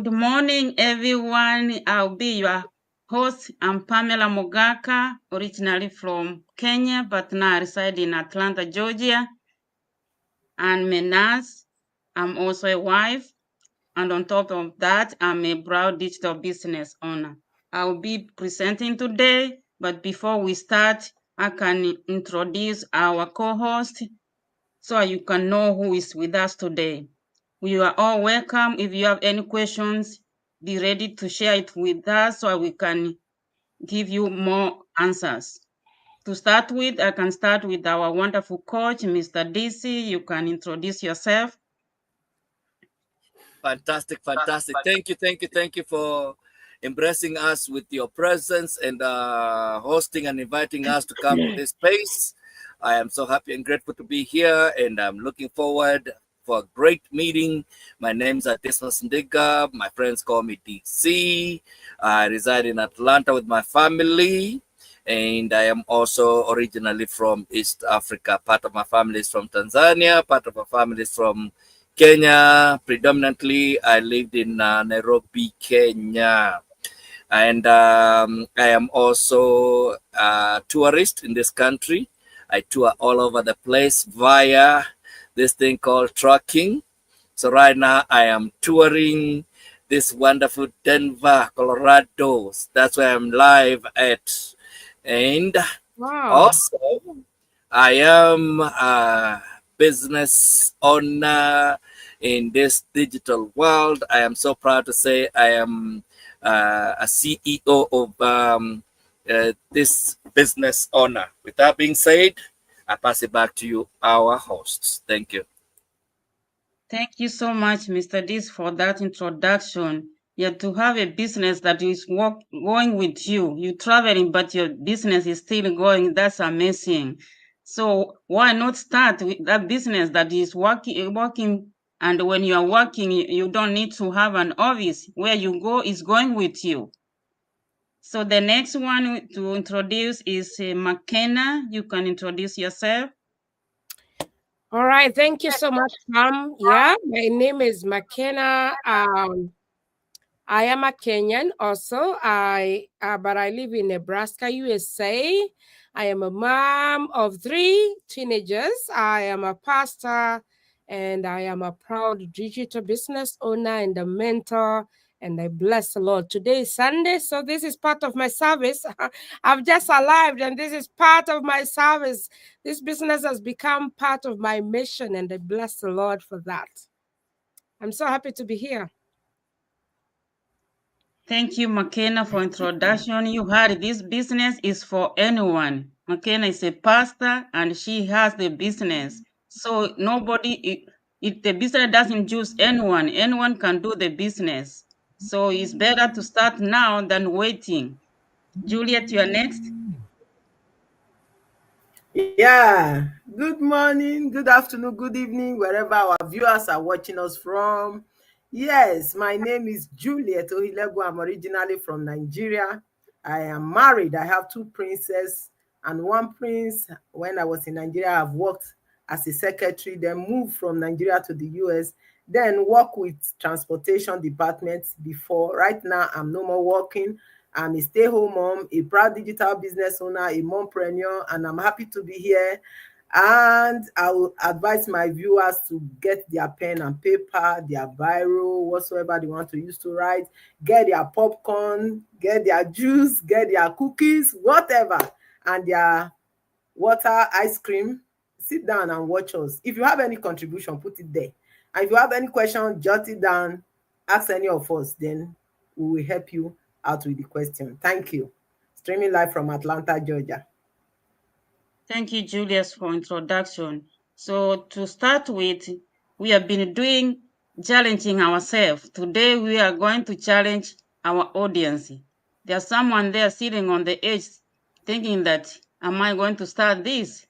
Good morning, everyone. I'll be your host. I'm Pamela Mogaka, originally from Kenya, but now I reside in Atlanta, Georgia. I'm a nurse. I'm also a wife. And on top of that, I'm a proud digital business owner. I'll be presenting today, but before we start, I can introduce our co-host so you can know who is with us today. You are all welcome. If you have any questions, be ready to share it with us so we can give you more answers. To start with, I can start with our wonderful coach, Mr. DC. You can introduce yourself. Fantastic. Thank you for embracing us with your presence and hosting and inviting us to come to this space. I am so happy and grateful to be here, and I'm looking forward for a great meeting. My name's Adesmas Ndiga. My friends call me DC. I reside in Atlanta with my family, and I am also originally from East Africa. Part of my family is from Tanzania. Part of my family is from Kenya. Predominantly, I lived in Nairobi, Kenya. And I am also a tourist in this country. I tour all over the place via this thing called trucking. So right now I am touring this wonderful Denver, Colorado. That's where I'm live at. And also, I am a business owner in this digital world. I am so proud to say I am a CEO of this business owner. With that being said, I pass it back to you, our hosts. Thank you. Thank you so much, Mr. Dis, for that introduction. Yeah, to have a business that is going with you. You're traveling, but your business is still going. That's amazing. So why not start with that business that is working? And when you are working, you don't need to have an office. Where you go is going with you. So the next one to introduce is McKenna. You can introduce yourself. All right, thank you so much, Pam. Yeah, my name is McKenna. I am a Kenyan also. But I live in Nebraska, USA. I am a mom of 3 teenagers. I am a pastor, and I am a proud digital business owner and a mentor. And I bless the Lord. Today is Sunday, so this is part of my service. I've just arrived, and this is part of my service. This business has become part of my mission, and I bless the Lord for that. I'm so happy to be here. Thank you, McKenna, for introduction. You heard this business is for anyone. McKenna is a pastor and she has the business. So nobody, the business doesn't choose anyone. Anyone can do the business. So it's better to start now than waiting. Juliet, you are next. Yeah, good morning, good afternoon, good evening, wherever our viewers are watching us from. Yes, my name is Juliet Ohilegu. I'm originally from Nigeria. I am married. I have 2 princes and 1 prince. When I was in Nigeria, I've worked as a secretary, then moved from Nigeria to the US, then work with transportation departments before. Right now, I'm no more working. I'm a stay-home mom, a proud digital business owner, a mompreneur, and I'm happy to be here. And I will advise my viewers to get their pen and paper, their biro, whatsoever they want to use to write, get their popcorn, get their juice, get their cookies, whatever, and their water, ice cream. Sit down and watch us. If you have any contribution, put it there. And if you have any question, jot it down, ask any of us, then we will help you out with the question. Thank you. Streaming live from Atlanta, Georgia. Thank you, Julius, for introduction. So to start with, we have been doing challenging ourselves. Today, we are going to challenge our audience. There's someone there sitting on the edge thinking that, am I going to start this?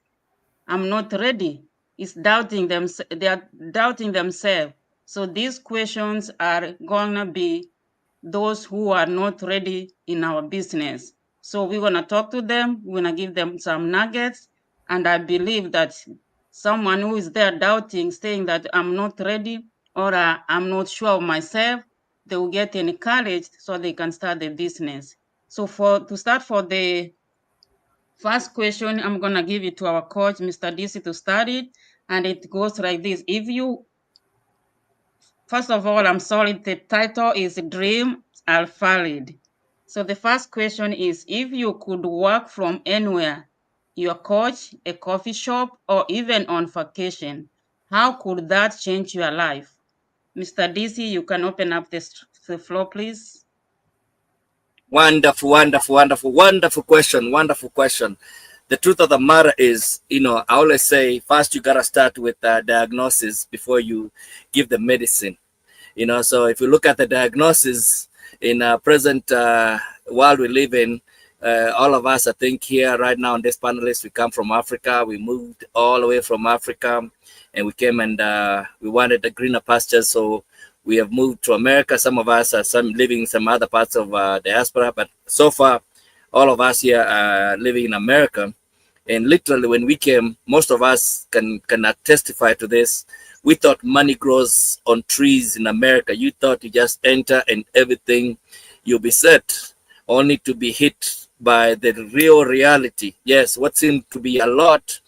I'm not ready. It's doubting them. They are doubting themselves. So these questions are going to be those who are not ready in our business. So we're going to talk to them. We're going to give them some nuggets. And I believe that someone who is there doubting, saying that I'm not ready or I'm not sure of myself, they will get encouraged so they can start the business. So to start for the first question, I'm gonna give it to our coach, Mr. DC, to start it, and it goes like this. First of all, I'm sorry, the title is Dream Are Valid. So the first question is, if you could work from anywhere, your coach, a coffee shop, or even on vacation, how could that change your life? Mr. DC, you can open up the floor, please. Wonderful, wonderful, wonderful, wonderful question. Wonderful question. The truth of the matter is, I always say, first you gotta start with diagnosis before you give the medicine. So if you look at the diagnosis in present world we live in, all of us, I think here right now on this panelist, we come from Africa. We moved all the way from Africa, and we came and we wanted the greener pastures. So we have moved to America. Some of us are living in some other parts of diaspora, but so far, all of us here are living in America. And literally, when we came, most of us cannot testify to this. We thought money grows on trees in America. You thought you just enter and everything, you'll be set, only to be hit by the real reality. Yes, what seemed to be a lot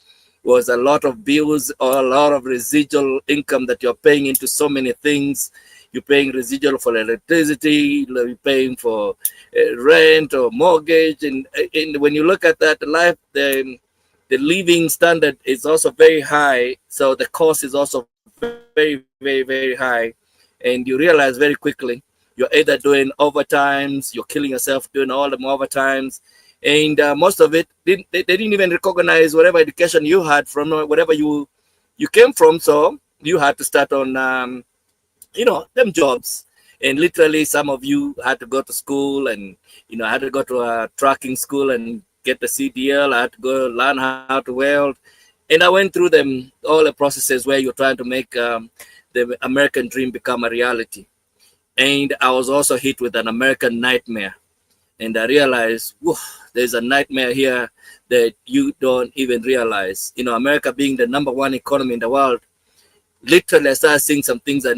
was a lot of bills or a lot of residual income that you're paying into so many things. You're paying residual for electricity, you're paying for rent or mortgage. And when you look at that, the living standard is also very high. So the cost is also very, very, very high. And you realize very quickly, you're either doing overtimes, you're killing yourself doing all the overtimes. And most of it, they didn't even recognize whatever education you had from whatever you came from. So you had to start on, them jobs. And literally, some of you had to go to school and, had to go to a trucking school and get the CDL. I had to go learn how to weld. And I went through all the processes where you're trying to make the American dream become a reality. And I was also hit with an American nightmare. And I realized, there's a nightmare here that you don't even realize. America being the #1 economy in the world, literally I started seeing some things that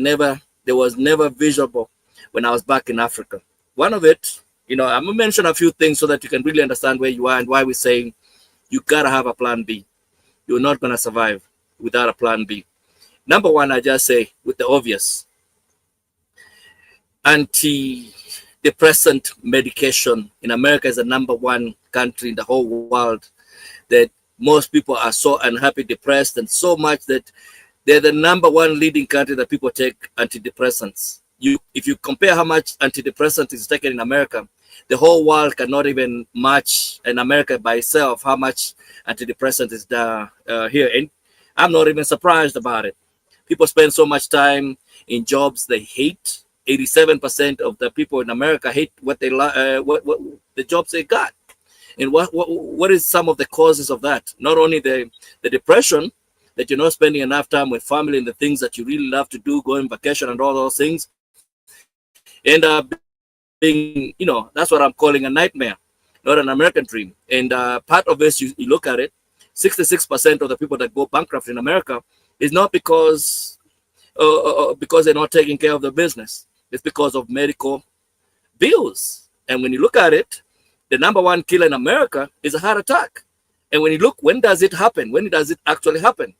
was never visible when I was back in Africa. One of it, I'm gonna mention a few things so that you can really understand where you are and why we're saying you gotta have a plan B. You're not gonna survive without a plan B. Number one, I just say with the obvious, antidepressant medication in America is the #1 country in the whole world that most people are so unhappy, depressed, and so much that they're the #1 leading country that people take antidepressants. If you compare how much antidepressant is taken in America, the whole world cannot even match in America by itself how much antidepressant is here. And I'm not even surprised about it. People spend so much time in jobs they hate. 87% of the people in America hate what the jobs they got. And what is some of the causes of that? Not only the depression, that you're not spending enough time with family and the things that you really love to do, go on vacation and all those things, end up being, that's what I'm calling a nightmare, not an American dream. And part of this, you look at it, 66% of the people that go bankrupt in America is not because they're not taking care of the business. It's because of medical bills. And when you look at it, the #1 killer in America is a heart attack. And when you look, when does it happen? When does it actually happen?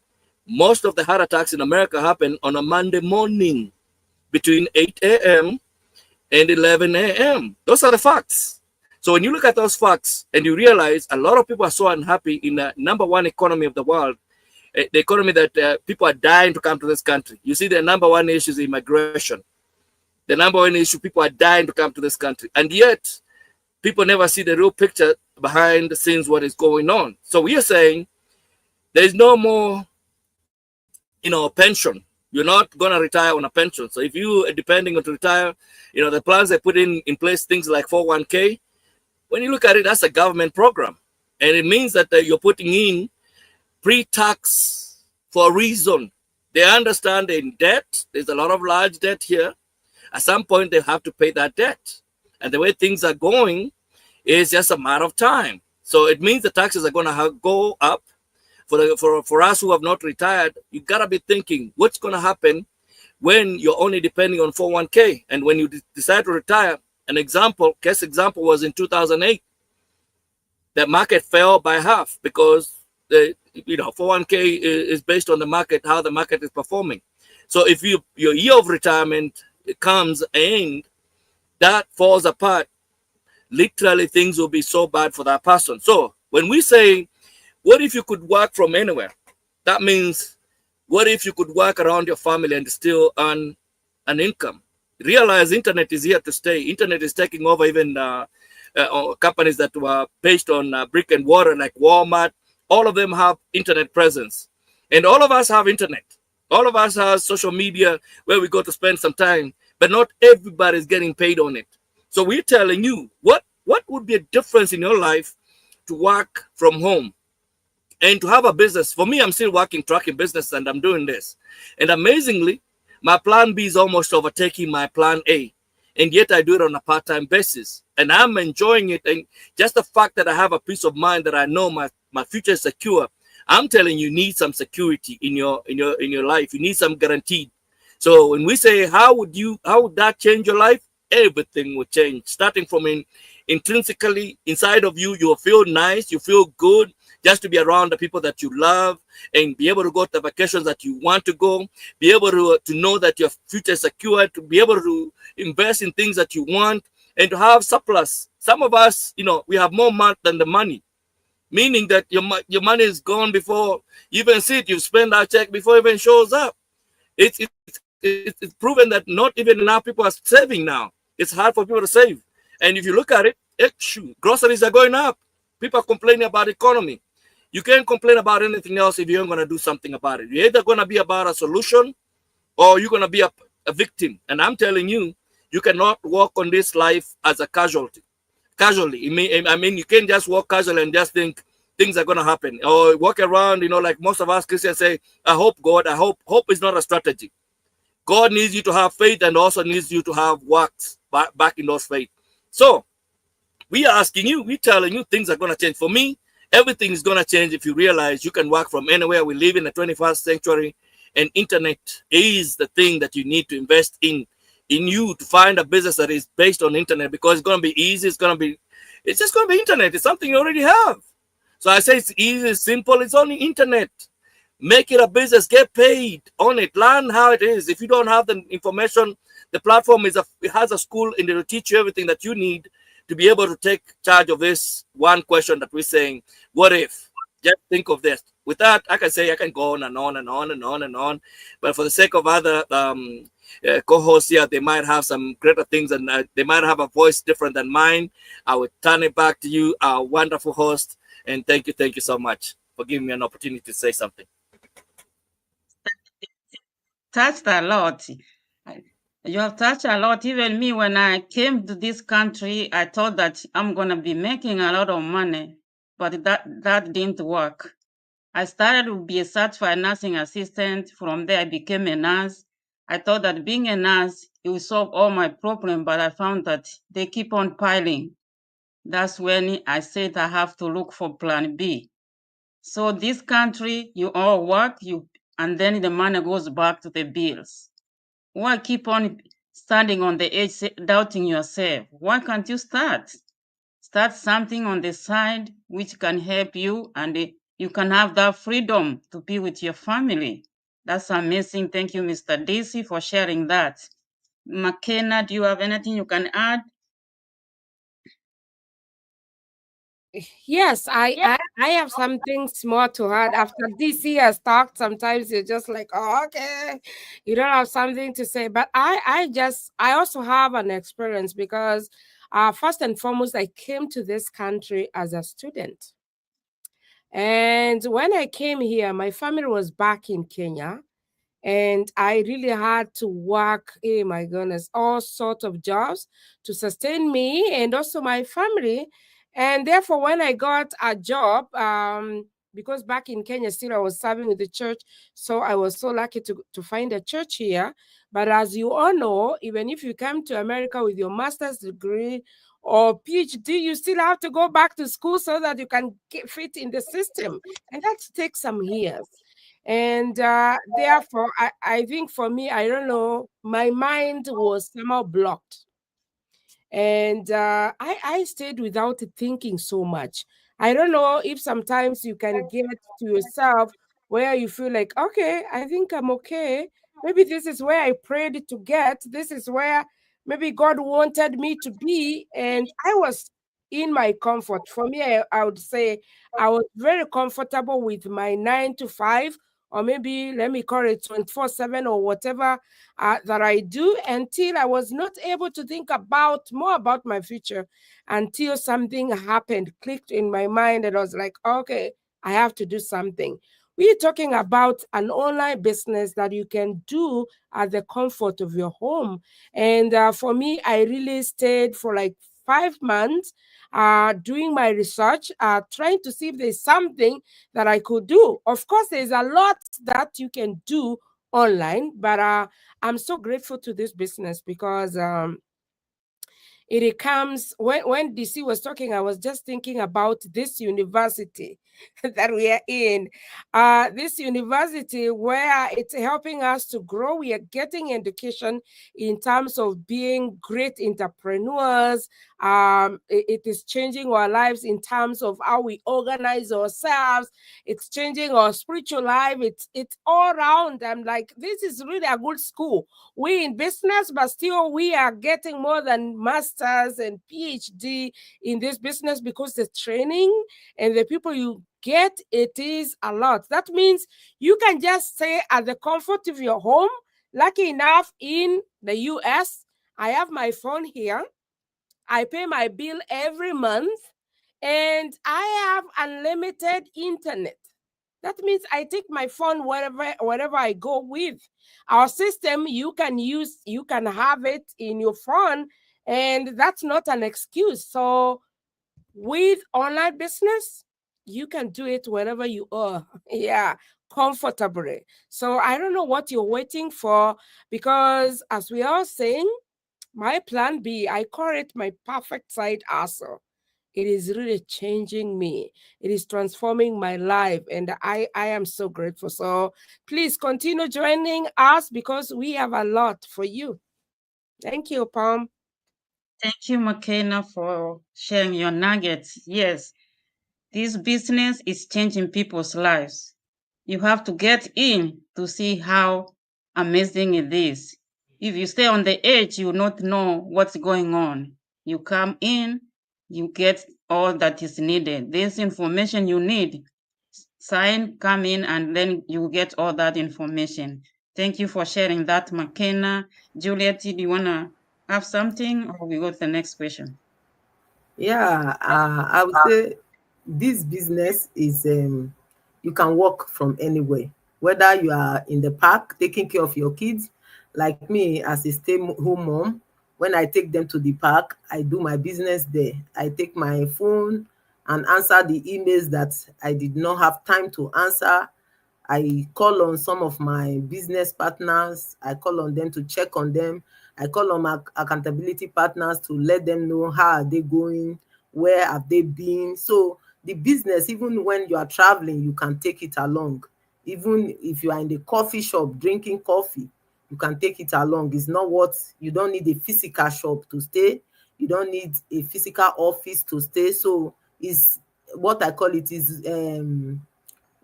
Most of the heart attacks in America happen on a Monday morning between 8 a.m. and 11 a.m. Those are the facts. So when you look at those facts and you realize a lot of people are so unhappy in the #1 economy of the world, the economy that people are dying to come to this country. You see, the #1 issue is immigration. The #1 issue, people are dying to come to this country. And yet, people never see the real picture behind the scenes, what is going on. So we are saying there's no more, pension. You're not going to retire on a pension. So if you are depending on to retire, the plans they put in place, things like 401k, when you look at it, that's a government program. And it means that you're putting in pre-tax for a reason. They understand they're in debt. There's a lot of large debt here. At some point, they have to pay that debt. And the way things are going is just a matter of time. So it means the taxes are going to go up. For us who have not retired, you got to be thinking, what's going to happen when you're only depending on 401k. And when you decide to retire, case example was in 2008, the market fell by half because the 401k is based on the market, how the market is performing. So if your year of retirement comes and that falls apart, literally things will be so bad for that person. So when we say, what if you could work from anywhere? That means, what if you could work around your family and still earn an income? Realize internet is here to stay. Internet is taking over even companies that were based on brick and mortar like Walmart. All of them have internet presence. And all of us have internet. All of us have social media where we go to spend some time, but not everybody is getting paid on it. So we're telling you, what would be a difference in your life to work from home and to have a business? For me, I'm still working trucking business and I'm doing this. And amazingly, my plan B is almost overtaking my plan A. And yet I do it on a part-time basis. And I'm enjoying it. And just the fact that I have a peace of mind that I know my future is secure. I'm telling you, need some security in your life. You need some guaranteed. So when we say how would that change your life? Everything will change. Starting from intrinsically inside of you, you'll feel nice, you feel good just to be around the people that you love and be able to go to the vacations that you want to go, be able to know that your future is secure, to be able to invest in things that you want and to have surplus. Some of us, we have more money than the money, meaning that your money is gone before you even see it. You spend that check before it even shows up. It's proven that not even enough people are saving now. It's hard for people to save. And if you look at it, groceries are going up. People are complaining about the economy. You can't complain about anything else if you aren't going to do something about it. You're either going to be about a solution or you're going to be a victim. And I'm telling you, you cannot walk on this life as a casualty. Casually. I mean, you can't just walk casually and just think things are going to happen. Or walk around, like most of us Christians say, I hope God, I hope. Hope is not a strategy. God needs you to have faith and also needs you to have works back in those faith. So we are asking you, we're telling you things are going to change. For me, everything is going to change if you realize you can work from anywhere. We live in the 21st century and internet is the thing that you need to invest in you to find a business that is based on internet, because it's going to be easy. It's just going to be internet. It's something you already have. So I say it's easy, it's simple. It's only internet. Make it a business, get paid on it, learn how it is. If you don't have the information, the platform it has a school and it'll teach you everything that you need to be able to take charge of this one question that we're saying, what if? Just think of this. With that, I can go on and on and on and on and on. But for the sake of other co-hosts here, they might have some greater things and they might have a voice different than mine. I will turn it back to you, our wonderful host. And thank you so much for giving me an opportunity to say something. Touched a lot. You have touched a lot. Even me, when I came to this country, I thought that I'm going to be making a lot of money, but that didn't work. I started to be a certified nursing assistant. From there, I became a nurse. I thought that being a nurse, it would solve all my problems, but I found that they keep on piling. That's when I said I have to look for plan B. So this country, you all work, and then the money goes back to the bills. Why keep on standing on the edge, doubting yourself? Why can't you start? Start something on the side which can help you, and you can have that freedom to be with your family. That's amazing. Thank you, Mr. DC, for sharing that. McKenna, do you have anything you can add? Yes, I have something small to add. After DC has talked, sometimes you're just like, oh, okay, you don't have something to say. But I also have an experience because first and foremost, I came to this country as a student. And when I came here, my family was back in Kenya. And I really had to work, oh my goodness, all sorts of jobs to sustain me and also my family. And therefore, when I got a job, because back in Kenya still I was serving with the church, so I was so lucky to find a church here. But as you all know, even if you come to America with your master's degree or PhD, you still have to go back to school so that you can fit in the system. And that takes some years. And therefore, I think for me, I don't know, my mind was somehow blocked. And I stayed without thinking so much. I don't know if sometimes you can get to yourself where you feel like, okay, I think I'm okay. Maybe this is where I prayed to get. This is where maybe God wanted me to be. And I was in my comfort. For me, I would say I was very comfortable with my 9 to 5, or maybe let me call it 24/7 or whatever that I do, until I was not able to think about more about my future until something happened, clicked in my mind, and I was like, okay, I have to do something. We're talking about an online business that you can do at the comfort of your home. And for me, I really stayed for like 5 months doing my research, trying to see if there's something that I could do. Of course, there's a lot that you can do online, but I'm so grateful to this business because it comes when DC was talking, I was just thinking about this university that we are in. This university where it's helping us to grow. We are getting education in terms of being great entrepreneurs. It is changing our lives in terms of how we organize ourselves. It's changing our spiritual life. It's all around. I'm like, this is really a good school. We in business, but still we are getting more than masters and PhD in this business because the training and the people you get, it is a lot. That means you can just stay at the comfort of your home. Lucky enough, in the US, I have my phone here. I pay my bill every month, and I have unlimited internet. That means I take my phone wherever I go with. Our system, you can have it in your phone, and that's not an excuse. So with online business, you can do it wherever you are. Yeah, comfortably. So I don't know what you're waiting for, because as we are saying, my plan B, I call it my perfect side hustle. It is really changing me. It is transforming my life, and I am so grateful. So please continue joining us because we have a lot for you. Thank you, Pam. Thank you, McKenna, for sharing your nuggets. Yes, this business is changing people's lives. You have to get in to see how amazing it is. If you stay on the edge, you will not know what's going on. You come in, you get all that is needed. This information you need, sign, come in, and then you get all that information. Thank you for sharing that, McKenna. Juliet, do you want to have something, or we go to the next question? Yeah, I would say this business is you can work from anywhere, whether you are in the park taking care of your kids, like me as a stay-home mom. When I take them to the park, I do my business there. I take my phone and answer the emails that I did not have time to answer. I call on some of my business partners. I call on them to check on them. I call on my accountability partners to let them know how are they going, where have they been. So the business, even when you are traveling, you can take it along. Even if you are in the coffee shop drinking coffee, you can take it along. It's not what you don't need a physical shop to stay. You don't need a physical office to stay. So it's what I call it is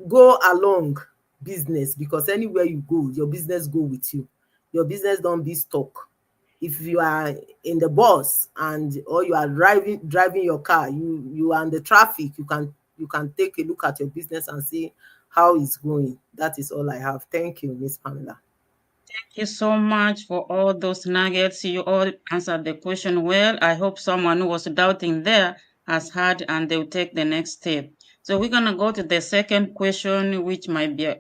go along business, because anywhere you go, your business go with you. Your business don't be stuck. If you are in the bus and or you are driving your car, you are in the traffic, you can take a look at your business and see how it's going. That is all I have. Thank you, Miss Pamela. Thank you so much for all those nuggets. You all answered the question well. I hope someone who was doubting there has heard and they'll take the next step. So we're going to go to the second question, which might be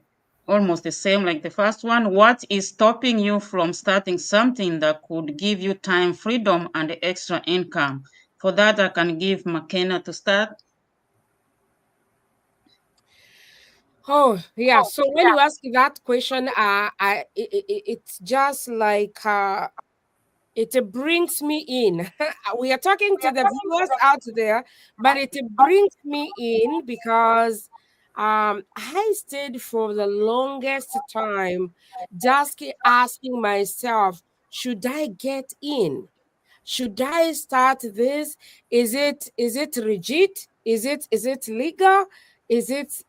almost the same like the first one. What is stopping you from starting something that could give you time, freedom, and extra income? For that, I can give McKenna to start. Oh, yeah. So when you ask that question, it's just like it brings me in. We are talking to the viewers out there, but it brings me in because I stayed for the longest time, just asking myself, should I get in? Should I start this? Is it rigid? Is it legal? Is it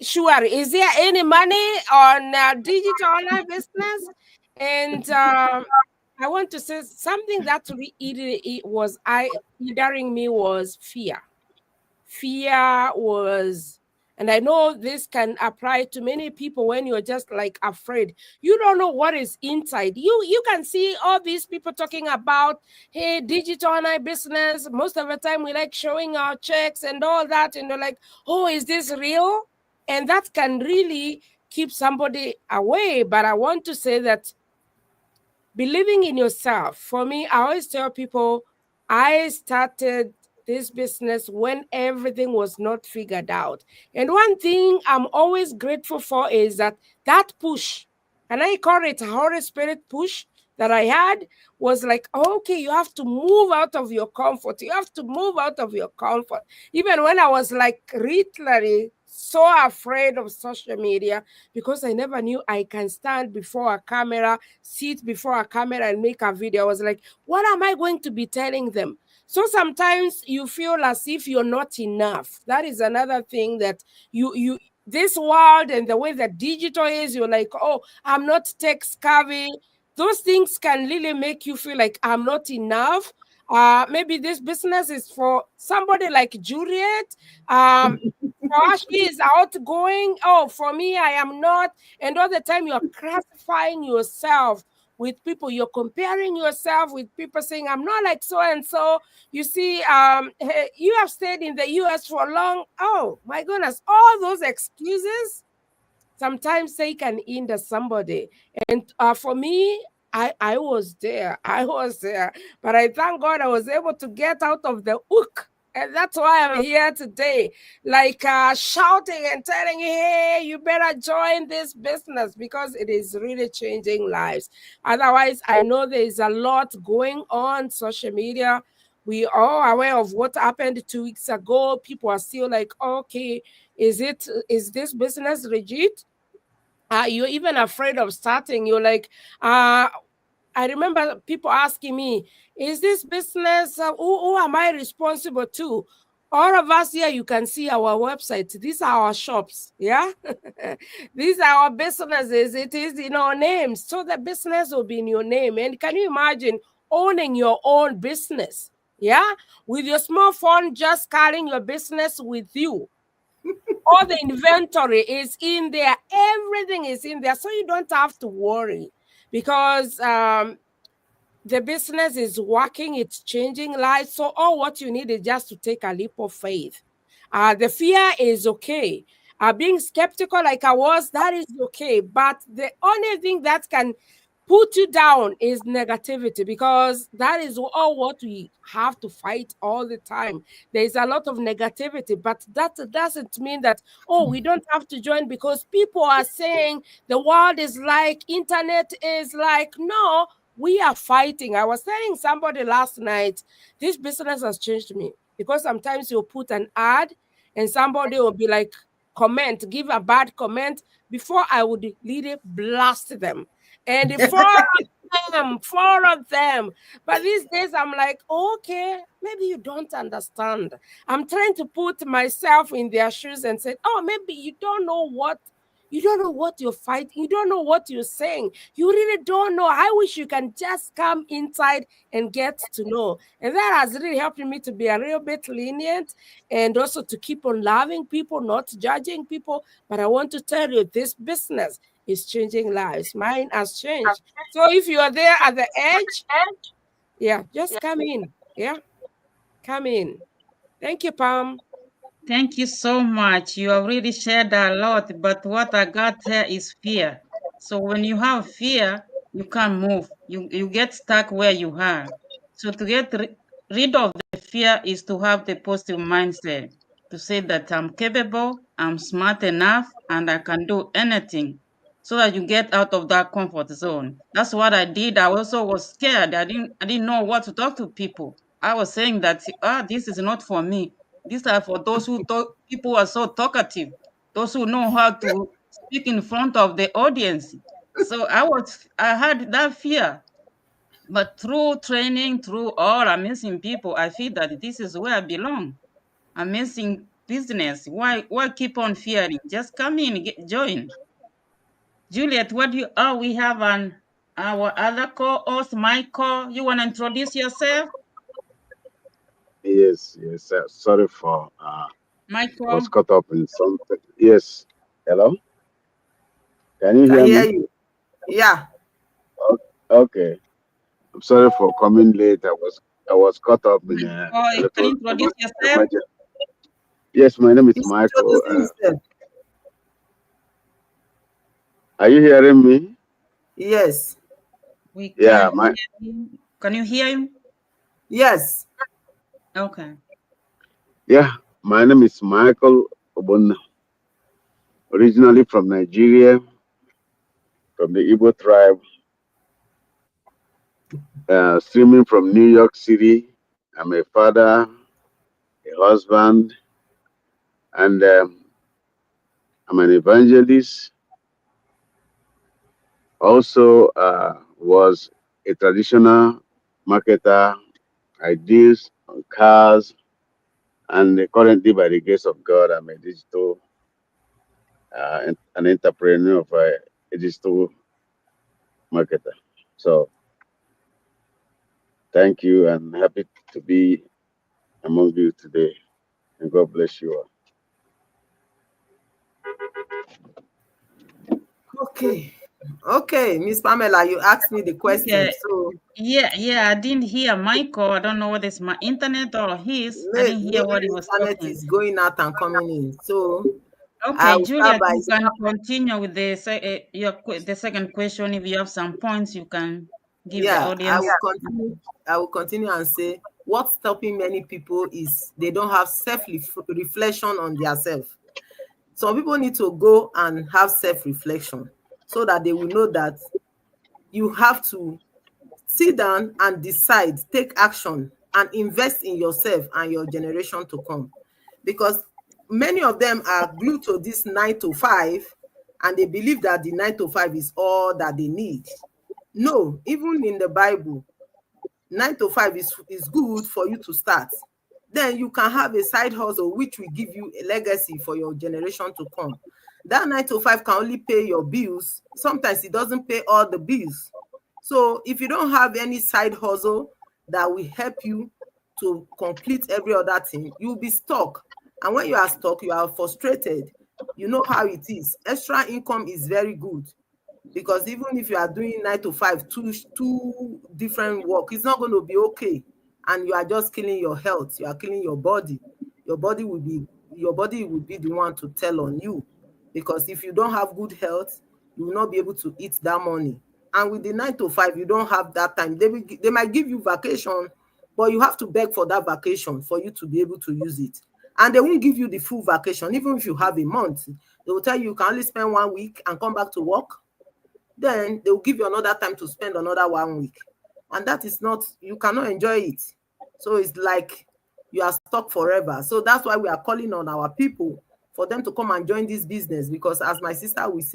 sure? Is there any money on digital online business? And I want to say something that it was hindering me was fear. Fear was, and I know this can apply to many people when you're just like afraid. You don't know what is inside. You can see all these people talking about, hey, digital online business. Most of the time we like showing our checks and all that, and they're like, oh, is this real? And that can really keep somebody away. But I want to say that believing in yourself. For me, I always tell people I started this business when everything was not figured out. And one thing I'm always grateful for is that push, and I call it a Holy Spirit push that I had, was like, okay, you have to move out of your comfort. You have to move out of your comfort. Even when I was like literally so afraid of social media, because I never knew I can stand before a camera, sit before a camera and make a video. I was like, what am I going to be telling them? So sometimes you feel as if you're not enough. That is another thing that you this world and the way that digital is, you're like, oh, I'm not tech savvy. Those things can really make you feel like I'm not enough. Maybe this business is for somebody like Juliet. For her, she is outgoing. Oh, for me, I am not. And all the time you're classifying yourself with people. You're comparing yourself with people, saying, I'm not like so and so. You see, hey, you have stayed in the US for long. Oh my goodness, all those excuses sometimes they can hinder somebody. And for me, I was there. I was there. But I thank God I was able to get out of the hook. And that's why I'm here today, like shouting and telling you, hey, you better join this business because it is really changing lives. Otherwise, I know there is a lot going on social media. We are aware of what happened 2 weeks ago. People are still like, okay, is this business legit? You're even afraid of starting. You're like, I remember people asking me, is this business, who am I responsible to? All of us here, you can see our website. These are our shops. Yeah. These are our businesses. It is in our names. So the business will be in your name. And can you imagine owning your own business? Yeah. With your smartphone, just carrying your business with you. All the inventory is in there. Everything is in there. So you don't have to worry because the business is working. It's changing lives. So all what you need is just to take a leap of faith. The fear is okay. Being skeptical like I was, that is okay. But the only thing that can put you down is negativity, because that is all what we have to fight all the time. There is a lot of negativity, but that doesn't mean that, oh, we don't have to join because people are saying the world is like, internet is like. No, we are fighting. I was telling somebody last night, this business has changed me, because sometimes you'll put an ad and somebody will be like, give a bad comment. Before I would literally blast them. And four of them. But these days I'm like, okay, maybe you don't understand. I'm trying to put myself in their shoes and say, oh, maybe you don't know what you're fighting. You don't know what you're saying. You really don't know. I wish you can just come inside and get to know. And that has really helped me to be a little bit lenient, and also to keep on loving people, not judging people. But I want to tell you, this business is changing lives. Mine has changed. So if you are there at the edge, yeah, just come in. Yeah, come in. Thank you, Pam. Thank you so much. You have really shared a lot, but what I got here is fear. So when you have fear, you can't move. You get stuck where you are. So to get rid of the fear is to have the positive mindset, to say that I'm capable, I'm smart enough, and I can do anything, so that you get out of that comfort zone. That's what I did. I also was scared. I didn't know what to talk to people. I was saying that, this is not for me. These are for those people who are so talkative. those who know how to speak in front of the audience. So I had that fear. But through training, through all amazing people, I feel that this is where I belong. Amazing business. Why keep on fearing? Just come in, join. Juliet, we have our other co-host, Michael. You want to introduce yourself? Yes, yes. Sorry for was Michael? caught up in something. Yes. Hello. Can you Can hear hear me? you. Yeah. Okay. I'm sorry for coming late. I was caught up in a Michael, can you little introduce yourself? emergency. Yes, my name is He's Michael. introducing himself. Are you hearing me? Yes. We Yeah. can hear him. Can you hear him? Yes. Okay. My name is Michael Obun, originally from Nigeria, from the Igbo tribe, streaming from New York City. I'm a father, a husband, and I'm an evangelist. Also, was a traditional marketer. I deal on cars, and currently, by the grace of God, I'm a digital, an entrepreneur of a digital marketer. So, thank you, and happy to be among you today. And God bless you all. Okay. Okay, Miss Pamela, you asked me the question. Okay. So Yeah, I didn't hear Michael. I don't know whether it's my internet or his. I didn't hear maybe what he the was internet talking. is going out and coming in. So I Okay, will start Juliet, by you can continue with the second question. If you have some points, you can give the yeah, I audience. will continue. I will continue and say what's stopping many people is they don't have self-reflection on their self. Some people need to go and have self-reflection so that they will know that you have to sit down and decide, take action, and invest in yourself and your generation to come. Because many of them are glued to this 9 to 5, and they believe that the 9 to 5 is all that they need. No, even in the Bible, 9 to 5 is good for you to start. Then you can have a side hustle which will give you a legacy for your generation to come. That 9 to 5 can only pay your bills. Sometimes it doesn't pay all the bills. So if you don't have any side hustle that will help you to complete every other thing, you'll be stuck. And when you are stuck, you are frustrated. You know how it is. Extra income is very good, because even if you are doing 9 to 5, two different work, it's not going to be okay. And you are just killing your health. You are killing your body. Your body will be the one to tell on you, because if you don't have good health, you will not be able to eat that money. And with the 9 to 5, you don't have that time. They might give you vacation, but you have to beg for that vacation for you to be able to use it. And they won't give you the full vacation. Even if you have a month, they will tell you you can only spend 1 week and come back to work. Then they will give you another time to spend another 1 week. And that is not, you cannot enjoy it. So it's like you are stuck forever. So that's why we are calling on our people for them to come and join this business, because as my sister used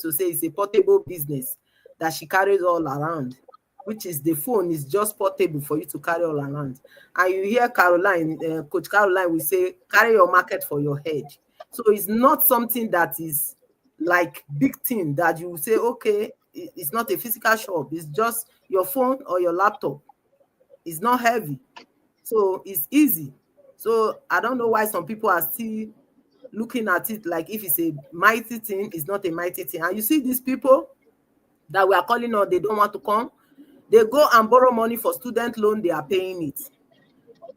to say, it's a portable business that she carries all around, which is the phone is just portable for you to carry all around. And you hear Coach Caroline will say, carry your market for your head. So it's not something that is like big thing that you say, okay, it's not a physical shop, it's just your phone or your laptop. It's not heavy, so it's easy. So I don't know why some people are still looking at it like if it's a mighty thing. It's not a mighty thing. And you see these people that we are calling on, they don't want to come. They go and borrow money for student loan, they are paying it.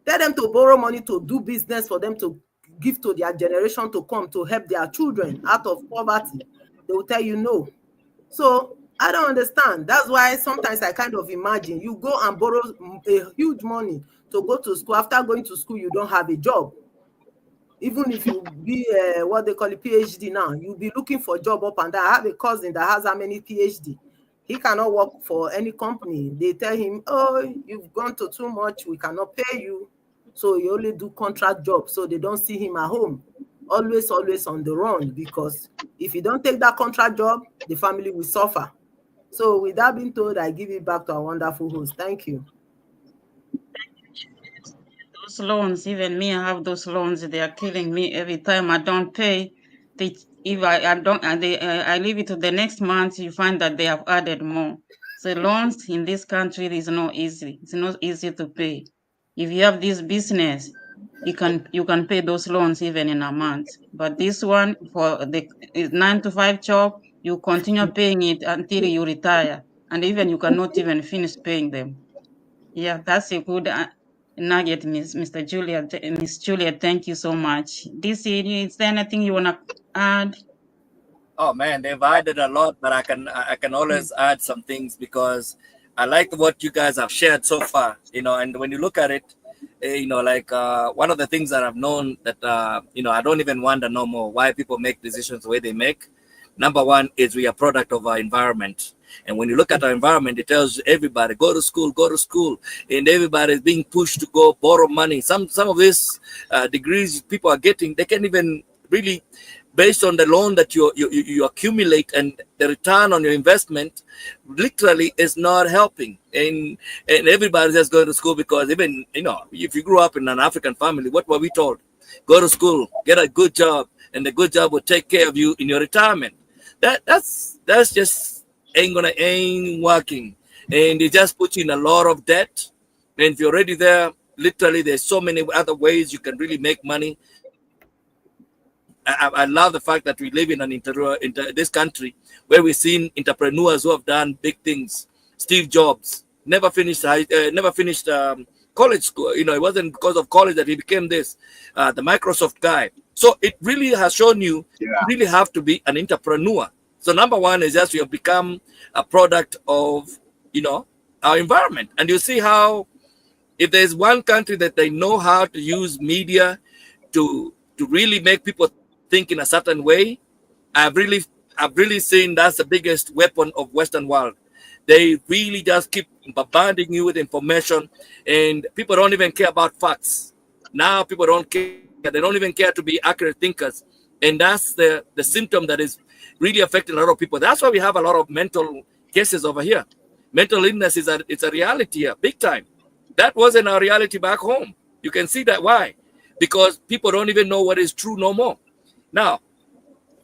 Tell them to borrow money to do business for them to give to their generation to come, to help their children out of poverty. They will tell you no. So I don't understand. That's why sometimes I kind of imagine you go and borrow a huge money to go to school. After going to school, you don't have a job. Even if you be what they call a PhD now, you'll be looking for a job up and down. I have a cousin that has how many PhD. He cannot work for any company. They tell him, oh, you've gone to too much, we cannot pay you. So he only do contract jobs, so they don't see him at home always on the run, because if you don't take that contract job, the family will suffer. So with that being told, I give it back to our wonderful host. Thank you. Those loans, even me, I have those loans. They are killing me every time I don't pay. They, if I don't, I leave it to the next month. You find that they have added more. So loans in this country is not easy. It's not easy to pay. If you have this business, you can pay those loans even in a month. But this one for the 9 to 5 job, you continue paying it until you retire, and even you cannot even finish paying them. Yeah, that's a good nugget, Mr. Juliet. Miss Juliet, thank you so much. DC, is there anything you wanna add? Oh man, they've added a lot, but I can always add some things because I like what you guys have shared so far. And when you look at it, like one of the things that I've known that I don't even wonder no more why people make decisions the way they make. Number one is we are product of our environment. And when you look at our environment, it tells everybody go to school, and everybody is being pushed to go borrow money. Some of these degrees people are getting, they can't even really, based on the loan that you accumulate, and the return on your investment literally is not helping. And everybody's just going to school because even if you grew up in an African family, what were we told? Go to school, get a good job, and the good job will take care of you in your retirement. That's just ain't working, and it just puts you in a lot of debt. And if you're already there, literally there's so many other ways you can really make money. I love the fact that we live in this country where we've seen entrepreneurs who have done big things. Steve Jobs never finished college school. It wasn't because of college that he became this, the Microsoft guy. So it really has shown you really have to be an entrepreneur. So number one is just you have become a product of our environment, and you see how if there's one country that they know how to use media to really make people think in a certain way, I've really seen that's the biggest weapon of Western world. They really just keep bombarding you with information, and people don't even care about facts. Now people don't care. They don't even care to be accurate thinkers, and that's the symptom that is really affecting a lot of people. That's why we have a lot of mental cases over here. Mental illness it's a reality here, big time. That wasn't our reality back home. You can see that why, because people don't even know what is true no more. Now,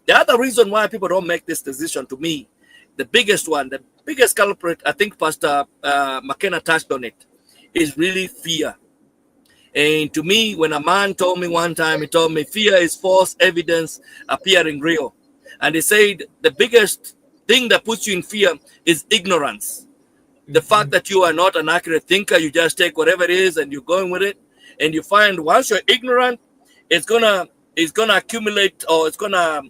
the other reason why people don't make this decision, to me, the biggest culprit, I think Pastor McKenna touched on it, is really fear. And to me, when a man told me one time, he told me fear is false evidence appearing real. And he said the biggest thing that puts you in fear is ignorance. The fact that you are not an accurate thinker, you just take whatever it is and you're going with it. And you find once you're ignorant, it's gonna accumulate, or it's gonna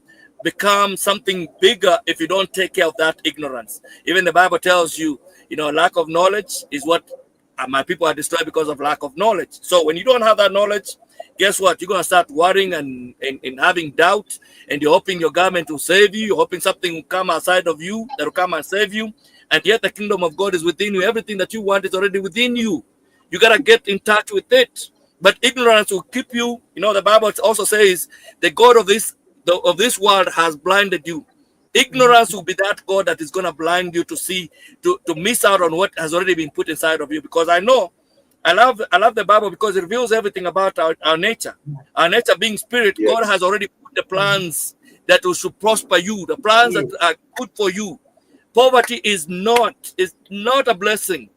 become something bigger if you don't take care of that ignorance. Even the Bible tells you, lack of knowledge is what my people are destroyed because of lack of knowledge. So when you don't have that knowledge, guess what? You're gonna start worrying and having doubt, and you're hoping your government will save you. You're hoping something will come outside of you that will come and save you. And yet the kingdom of God is within you. Everything that you want is already within you. You gotta get in touch with it. But ignorance will keep you. The Bible also says the God of this world has blinded you. Ignorance will be that God that is going to blind you to miss out on what has already been put inside of you. Because I love the Bible because it reveals everything about our nature. Our nature being spirit, yes. God has already put the plans that should prosper you, the plans that are good for you. Poverty is not a blessing.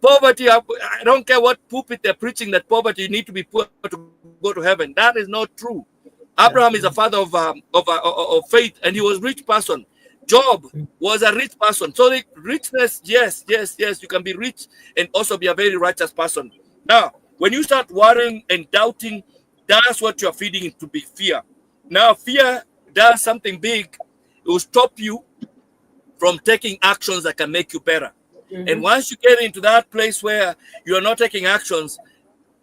Poverty, I don't care what pulpit they're preaching that poverty, you need to be poor to go to heaven. That is not true. Abraham is a father of faith, and he was a rich person. Job was a rich person. So the richness, yes, you can be rich and also be a very righteous person. Now, when you start worrying and doubting, that's what you're feeding into be fear. Now, fear does something big. It will stop you from taking actions that can make you better. And once you get into that place where you are not taking actions,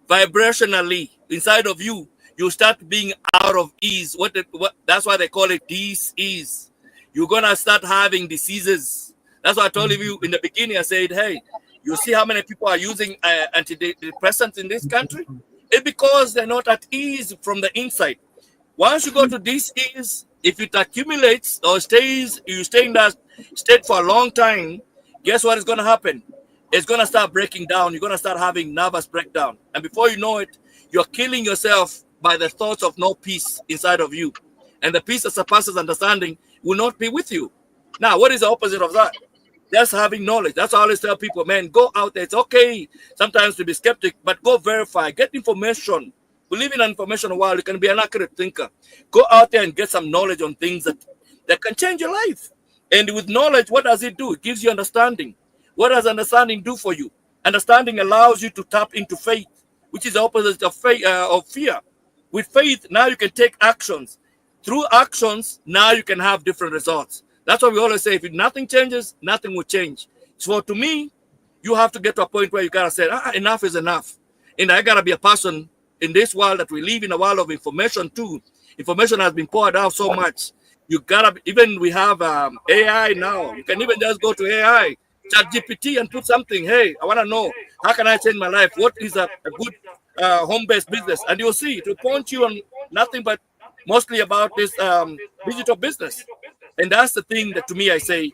vibrationally inside of you, you start being out of ease. That's why they call it dis-ease. You're gonna start having diseases. That's why I told you in the beginning. I said, hey, you see how many people are using antidepressants in this country? It's because they're not at ease from the inside. Once you go to these years, if it accumulates or you stay in that state for a long time, guess what is going to happen? It's going to start breaking down. You're going to start having nervous breakdown. And before you know it, you're killing yourself by the thoughts of no peace inside of you. And the peace that surpasses understanding will not be with you. Now, what is the opposite of that? That's having knowledge. That's why I always tell people, man, go out there. It's okay sometimes to be skeptic, but go verify, get information. We live in an information world. You can be an accurate thinker. Go out there and get some knowledge on things that can change your life. And with knowledge, what does it do? It gives you understanding. What does understanding do for you? Understanding allows you to tap into faith, which is the opposite of fear. With faith, now you can take actions. Through actions, now you can have different results. That's why we always say, if nothing changes, nothing will change. So to me, you have to get to a point where you gotta say, enough is enough. And I gotta be a person in this world that we live in, a world of information too. Information has been poured out so much. You gotta, even we have AI now. You can even just go to AI, ChatGPT, and put something. Hey, I wanna know, how can I change my life? What is a good home-based business? And you'll see, it will point you on nothing but mostly about this digital business. And that's the thing that to me I say,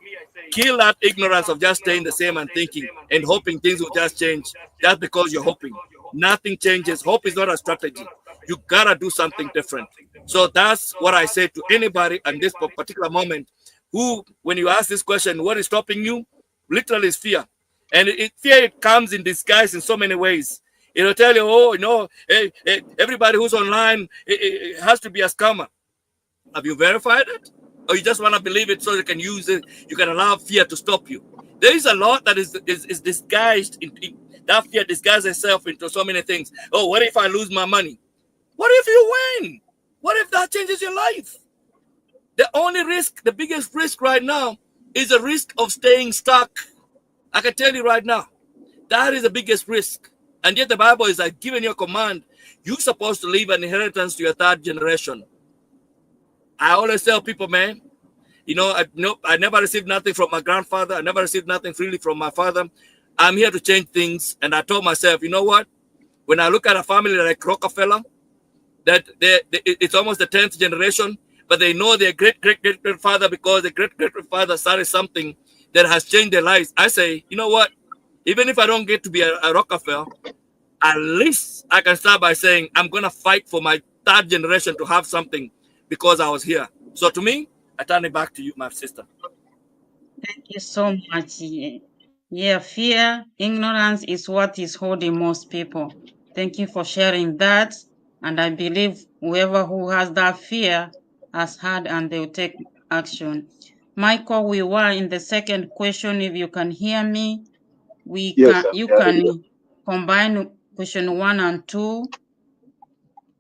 kill that ignorance of just staying the same and thinking and hoping things will just change just because you're hoping. Nothing changes. Hope is not a strategy. You gotta do something different. So that's what I say to anybody in this particular moment who, when you ask this question, what is stopping you? Literally is fear. And fear comes in disguise in so many ways. It'll tell you, oh, hey, everybody who's online it has to be a scammer. Have you verified it? Or you just want to believe it so you can use it? You can allow fear to stop you. There is a lot that is disguised. That fear disguises itself into so many things. Oh, what if I lose my money? What if you win? What if that changes your life? The only risk, the biggest risk right now is the risk of staying stuck. I can tell you right now, that is the biggest risk. And yet the Bible is like giving you a command. You're supposed to leave an inheritance to your third generation. I always tell people, man, I never received nothing from my grandfather. I never received nothing freely from my father. I'm here to change things. And I told myself, you know what? When I look at a family like Rockefeller, that it's almost the 10th generation, but they know their great-great-great-grandfather because the great-great-grandfather started something that has changed their lives. I say, you know what? Even if I don't get to be a Rockefeller, at least I can start by saying, I'm going to fight for my third generation to have something because I was here. So to me, I turn it back to you, my sister. Thank you so much. Yeah, fear, ignorance is what is holding most people. Thank you for sharing that. And I believe whoever who has that fear has heard and they will take action. Michael, we were in the second question. If you can hear me, Yes, you can combine question 1 and 2.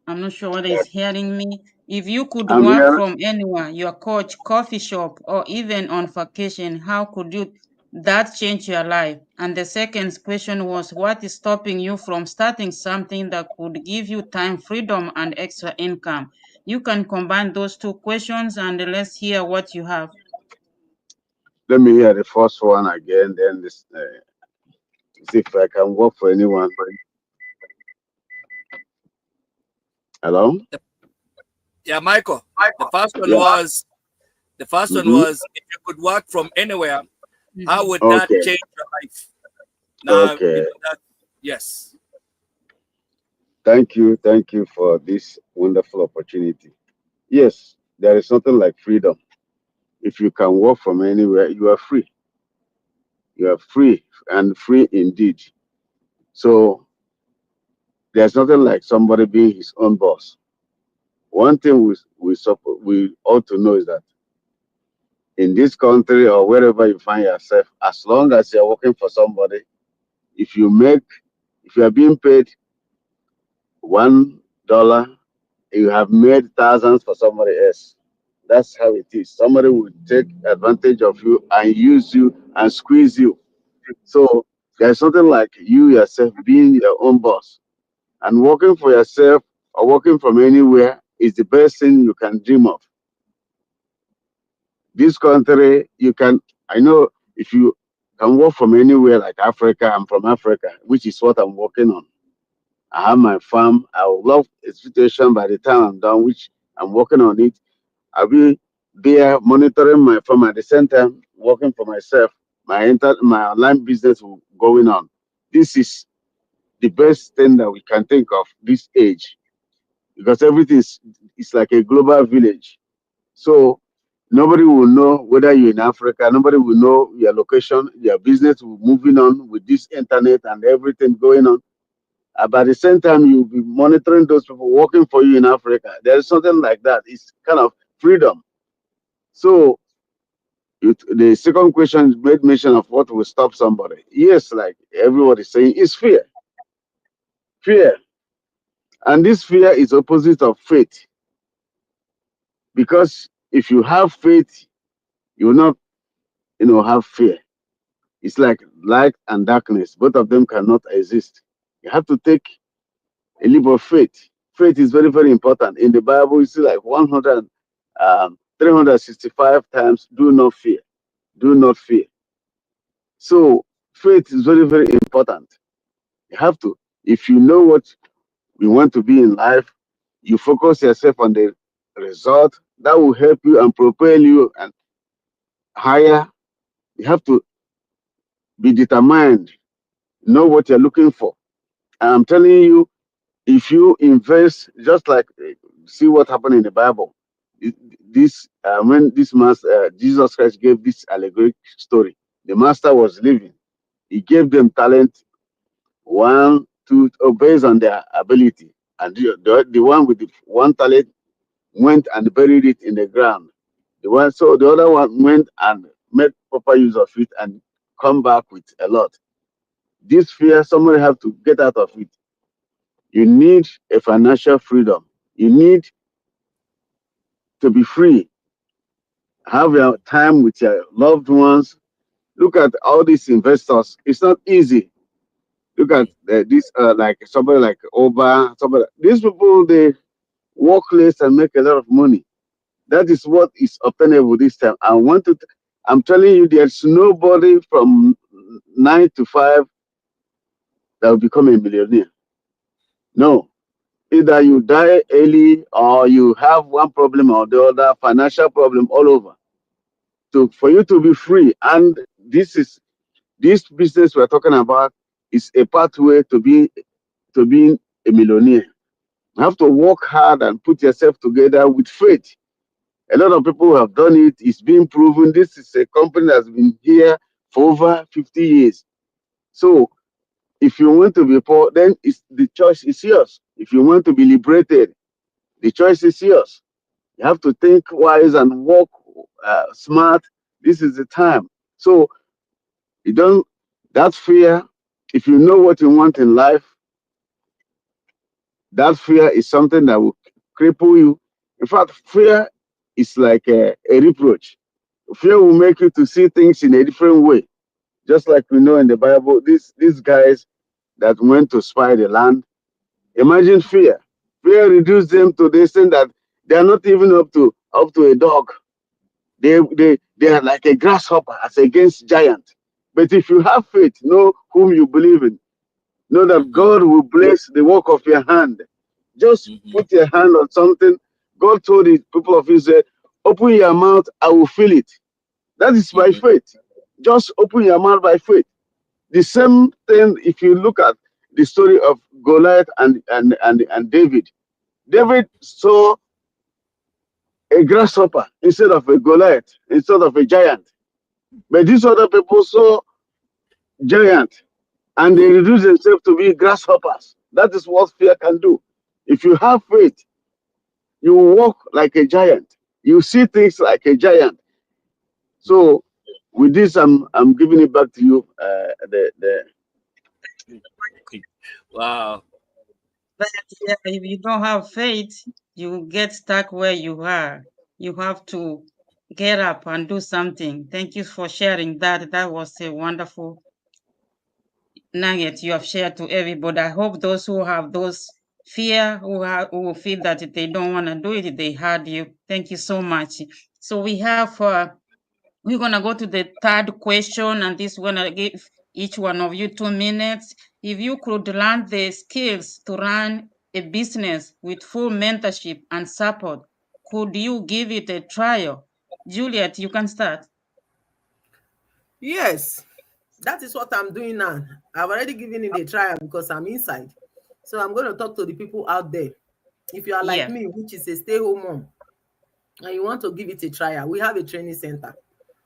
I'm not sure whether he's hearing me. If you could I'm work here. from anywhere, your coach, coffee shop, or even on vacation, how could that change your life? And the second question was, what is stopping you from starting something that could give you time, freedom, and extra income? You can combine those two questions and let's hear what you have. Let me hear the first one again, then see if I can work for anyone. Hello? Yeah, Michael. The first one Yeah. was Mm-hmm. if you could work from anywhere, how would that Okay. change your life? Now, Okay. yes. Thank you. Thank you for this wonderful opportunity. Yes, there is something like freedom. If you can work from anywhere, you are free. You are free and free indeed. So there's nothing like somebody being his own boss. One thing we ought to know is that in this country or wherever you find yourself, as long as you're working for somebody, if you make, if you are being paid $1, you have made thousands for somebody else. That's how it is. Somebody will take advantage of you and use you and squeeze you. So there's something like you yourself being your own boss and working for yourself or working from anywhere is the best thing you can dream of. This country, you can, I know if you can work from anywhere like Africa, I'm from Africa, which is what I'm working on. I have my farm. I would love a situation by the time I'm done, which I'm working on it. I'll be there monitoring my firm at the same time, working for myself. My online business going on. This is the best thing that we can think of this age, because everything is like a global village. So nobody will know whether you're in Africa. Nobody will know your location. Your business will moving on with this internet and everything going on. But at the same time, you'll be monitoring those people working for you in Africa. There's something like that. It's kind of freedom. So the second question made mention of what will stop somebody. Yes, like everybody's saying, is fear. Fear. And this fear is opposite of faith. Because if you have faith, you will not, have fear. It's like light and darkness. Both of them cannot exist. You have to take a leap of faith. Faith is very, very important. In the Bible, you see like 365 times, do not fear. Do not fear. So faith is very, very important. You have to. If you know what you want to be in life, you focus yourself on the result. That will help you and propel you and higher. You have to be determined, know what you're looking for. And I'm telling you, if you invest, just like see what happened in the Bible. This when this master Jesus Christ gave this allegoric story, the master was living. He gave them talent, one, two, based on their ability, and the one with the one talent went and buried it in the ground. The other one went and made proper use of it and come back with a lot. This fear, somebody have to get out of it. You need a financial freedom. You need to be free. Have your time with your loved ones. Look at all these investors. It's not easy. Look at this, like somebody like Oba. These people, they work less and make a lot of money. That is what is obtainable this time. I'm telling you, there's nobody from 9 to 5 that will become a millionaire. No. Either you die early or you have one problem or the other, financial problem all over. So for you to be free, and this business we're talking about is a pathway to being a millionaire. You have to work hard and put yourself together with faith. A lot of people have done it. It's been proven. This is a company that's been here for over 50 years. So if you want to be poor, then the choice is yours. If you want to be liberated, the choice is yours. You have to think wise and work smart. This is the time. So you don't, that fear, if you know what you want in life, that fear is something that will cripple you. In fact, fear is like a reproach. Fear will make you to see things in a different way. Just like we know in the Bible, these guys that went to spy the land, imagine fear. Fear reduced them to this thing that they are not even up to a dog. They are like a grasshopper as against giant. But if you have faith, know whom you believe in. Know that God will bless the work of your hand. Just put your hand on something. God told the people of Israel, open your mouth, I will fill it. That is by faith. Just open your mouth by faith. The same thing if you look at the story of Goliath and David. David saw a grasshopper instead of a Goliath, instead of a giant. But these other people saw giant and they reduce themselves to be grasshoppers. That is what fear can do. If you have faith, you walk like a giant. You see things like a giant. So with this, I'm giving it back to you. Wow. But yeah, if you don't have faith, you get stuck where you are. You have to get up and do something. Thank you for sharing that. That was a wonderful nugget you have shared to everybody. I hope those who have those fear, who feel that they don't want to do it, they heard you. Thank you so much. So we're gonna go to the third question, and this gonna give each one of you 2 minutes. If you could learn the skills to run a business with full mentorship and support, could you give it a trial? Juliet, you can start. Yes, that is what I'm doing now. I've already given it a trial because I'm inside. So I'm going to talk to the people out there. If you are like Yeah. me, which is a stay-home mom, and you want to give it a trial, we have a training center.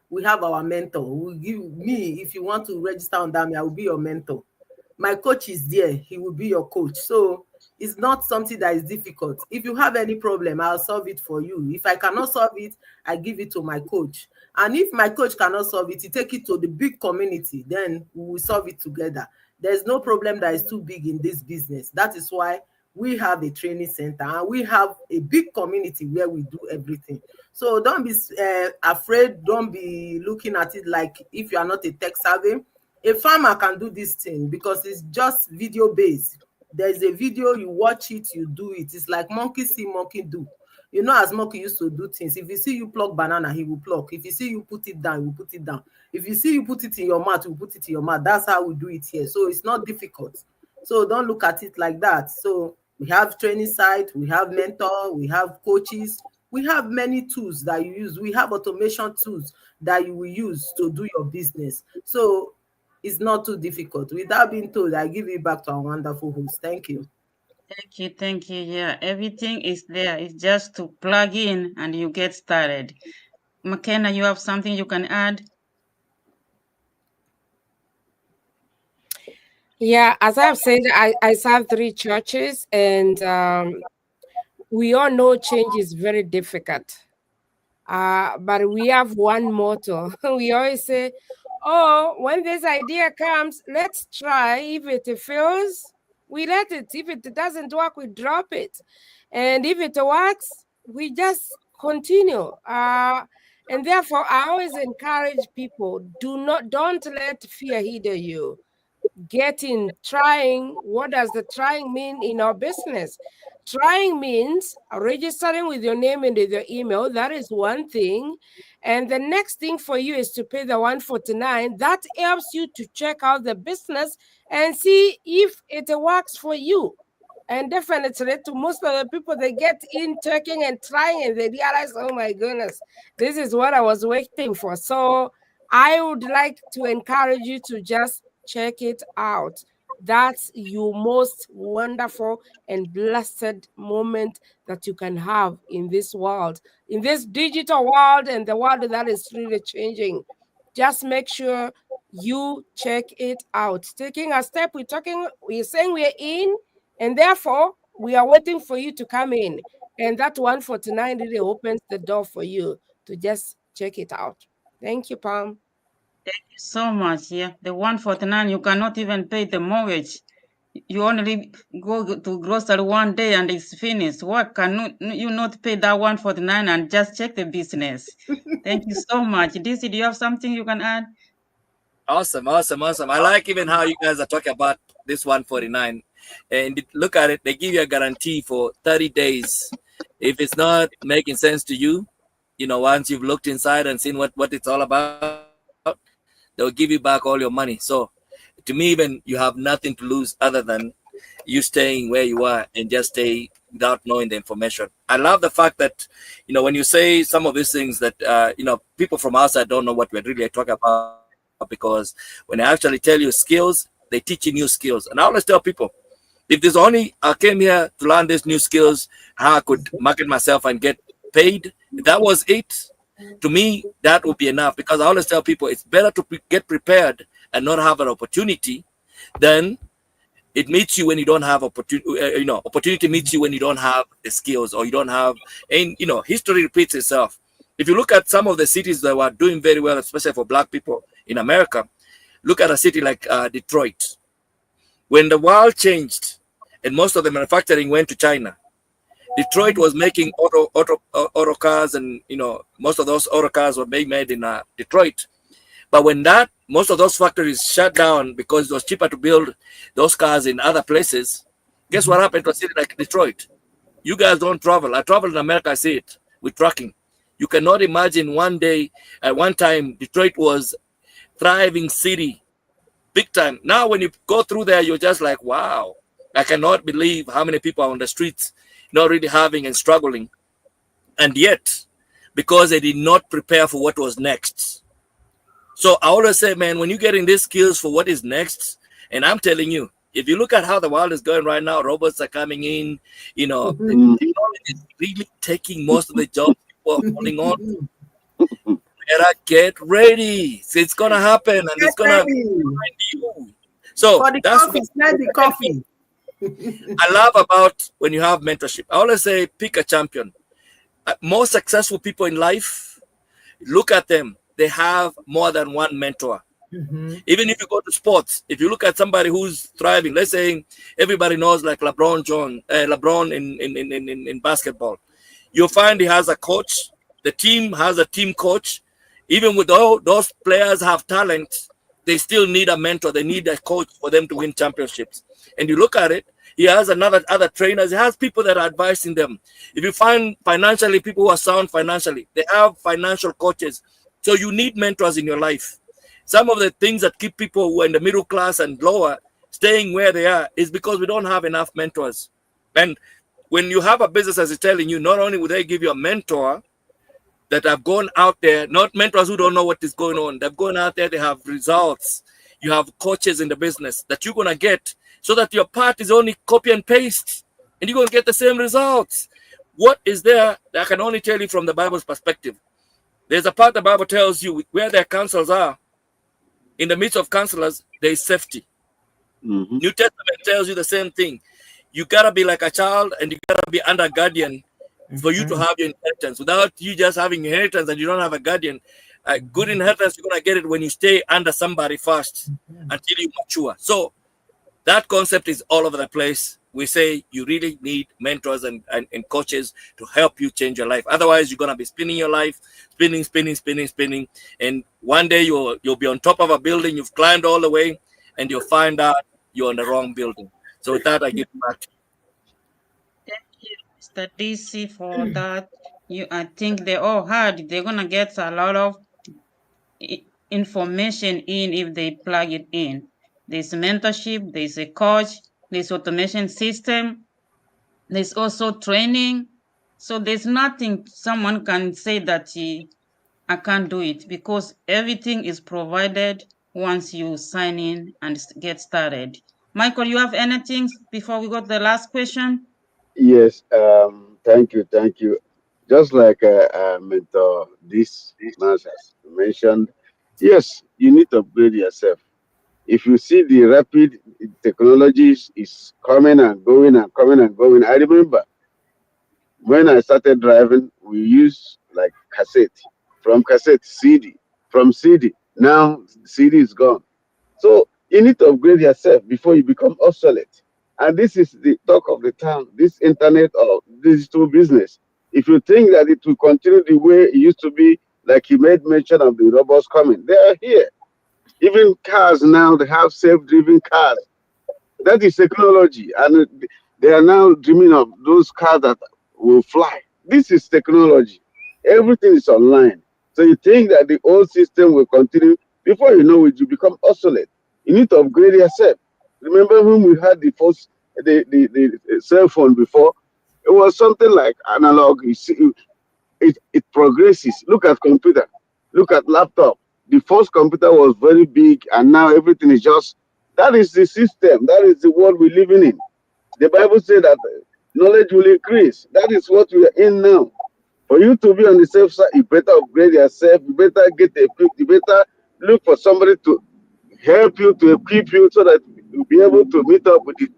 We have our mentor. We give me, if you want to register under me, I will be your mentor. My coach is there. He will be your coach. So it's not something that is difficult. If you have any problem, I'll solve it for you. If I cannot solve it, I give it to my coach. And if my coach cannot solve it, he take it to the big community, then we will solve it together. There's no problem that is too big in this business. That is why we have a training center and we have a big community where we do everything. So don't be afraid. Don't be looking at it like if you are not a tech savvy. A farmer can do this thing because it's just video based. There's a video, you watch it, you do it. It's like monkey see, monkey do. You know, as monkey used to do things. If you see you pluck banana, he will pluck. If you see you put it down, he will put it down. If you see you put it in your mouth, he will put it in your mouth. That's how we do it here. So it's not difficult. So don't look at it like that. So we have training site, we have mentor, we have coaches, we have many tools that you use. We have automation tools that you will use to do your business. So it's not too difficult. Without being told, I give it back to our wonderful host. Thank you. Thank you. Thank you. Yeah, everything is there. It's just to plug in and you get started. McKenna, you have something you can add? Yeah, as I've said, I serve 3 churches, and we all know change is very difficult. But we have one motto. We always say, oh, when this idea comes, let's try. If it fails, we let it. If it doesn't work, we drop it. And if it works, we just continue. And therefore, I always encourage people, don't let fear hinder you. Trying. What does the trying mean in our business? Trying means registering with your name and with your email. That is one thing. And the next thing for you is to pay the $149. That helps you to check out the business and see if it works for you. And definitely to most of the people, they get in checking and trying and they realize, oh my goodness, this is what I was waiting for. So I would like to encourage you to just check it out. That's your most wonderful and blessed moment that you can have in this world, in this digital world, and the world that is really changing. Just make sure you check it out. Taking a step, we're saying we're in, and therefore we are waiting for you to come in. And that 149 really opens the door for you to just check it out. Thank you, Pam. Thank you so much. Yeah, the 149, you cannot even pay the mortgage. You only go to grocery one day and it's finished. What can you not pay that 149 and just check the business? Thank you so much. DC, do you have something you can add? Awesome. I like even how you guys are talking about this 149. And look at it, they give you a guarantee for 30 days. If it's not making sense to you, once you've looked inside and seen what it's all about, they'll give you back all your money. So to me, even you have nothing to lose other than you staying where you are and just stay without knowing the information. I love the fact that, when you say some of these things that, people from outside don't know what we're really talking about, because when I actually tell you skills, they teach you new skills. And I always tell people, if there's only I came here to learn these new skills, how I could market myself and get paid, if that was it, to me, that would be enough. Because I always tell people it's better to get prepared and not have an opportunity than it meets you when you don't have opportunity. Opportunity meets you when you don't have the skills or you don't have, and history repeats itself. If you look at some of the cities that were doing very well, especially for Black people in America, look at a city like Detroit. When the world changed and most of the manufacturing went to China, Detroit was making auto cars, and most of those auto cars were being made in Detroit. But when most of those factories shut down because it was cheaper to build those cars in other places, guess what happened to a city like Detroit? You guys don't travel. I travel in America, I see it with trucking. You cannot imagine one day, at one time, Detroit was thriving city, big time. Now, when you go through there, you're just like, wow, I cannot believe how many people are on the streets not really having and struggling. And yet, because they did not prepare for what was next. So I always say, man, when you're getting these skills for what is next, and I'm telling you, if you look at how the world is going right now, robots are coming in, the technology is really taking most of the jobs people are holding on to. Better get ready. It's gonna happen, and it's gonna find you. So For the that's coffee, what smell the coffee. I love about when you have mentorship. I always say, pick a champion. Most successful people in life, look at them. They have more than one mentor. Even if you go to sports, if you look at somebody who's thriving, let's say everybody knows like LeBron in basketball, you'll find he has a coach. The team has a team coach. Even with all those players have talent, they still need a mentor. They need a coach for them to win championships. And you look at it, he has other trainers. He has people that are advising them. If you find financially people who are sound financially, they have financial coaches. So you need mentors in your life. Some of the things that keep people who are in the middle class and lower staying where they are is because we don't have enough mentors. And when you have a business, as it's telling you, not only will they give you a mentor that have gone out there, not mentors who don't know what is going on. They've gone out there, they have results. You have coaches in the business that you're going to get so that your part is only copy and paste and you're going to get the same results. What is there that I can only tell you from the Bible's perspective? There's a part the Bible tells you where their counsels are. In the midst of counselors, there is safety. New Testament tells you the same thing. You got to be like a child and you got to be under guardian for you to have your inheritance. Without you just having inheritance and you don't have a guardian, good inheritance, you're going to get it when you stay under somebody first until you mature. So that concept is all over the place. We say you really need mentors and coaches to help you change your life. Otherwise, you're going to be spinning your life, spinning. And one day you'll be on top of a building. You've climbed all the way and you'll find out you're on the wrong building. So with that, I give it back to you. Thank you, Mr. DC, for that. I think they all heard they're gonna get a lot of information in if they plug it in. There's mentorship, there's a coach, there's automation system, there's also training. So there's nothing someone can say that I can't do it, because everything is provided once you sign in and get started. Michael, you have anything before we go to the last question? Yes, thank you. Just like mentor this man has mentioned, yes, you need to upgrade yourself. If you see the rapid technologies is coming and going and coming and going, I remember when I started driving, we used like cassette, from cassette CD, from CD. Now CD is gone. So you need to upgrade yourself before you become obsolete. And this is the talk of the town, this internet or digital business. If you think that it will continue the way it used to be, like you made mention of the robots coming, they are here. Even cars now, they have self-driven cars. That is technology. And they are now dreaming of those cars that will fly. This is technology. Everything is online. So you think that the old system will continue, before you know it, you become obsolete. You need to upgrade yourself. Remember when we had the first the cell phone before? It was something like analog. You see, it progresses. Look at computer. Look at laptop. The first computer was very big, and now everything is just. That is the system. That is the world we're living in. The Bible says that knowledge will increase. That is what we are in now. For you to be on the safe side, you better upgrade yourself. You better get equipped. You better look for somebody to help you, to equip you, so that you'll be able to meet up with the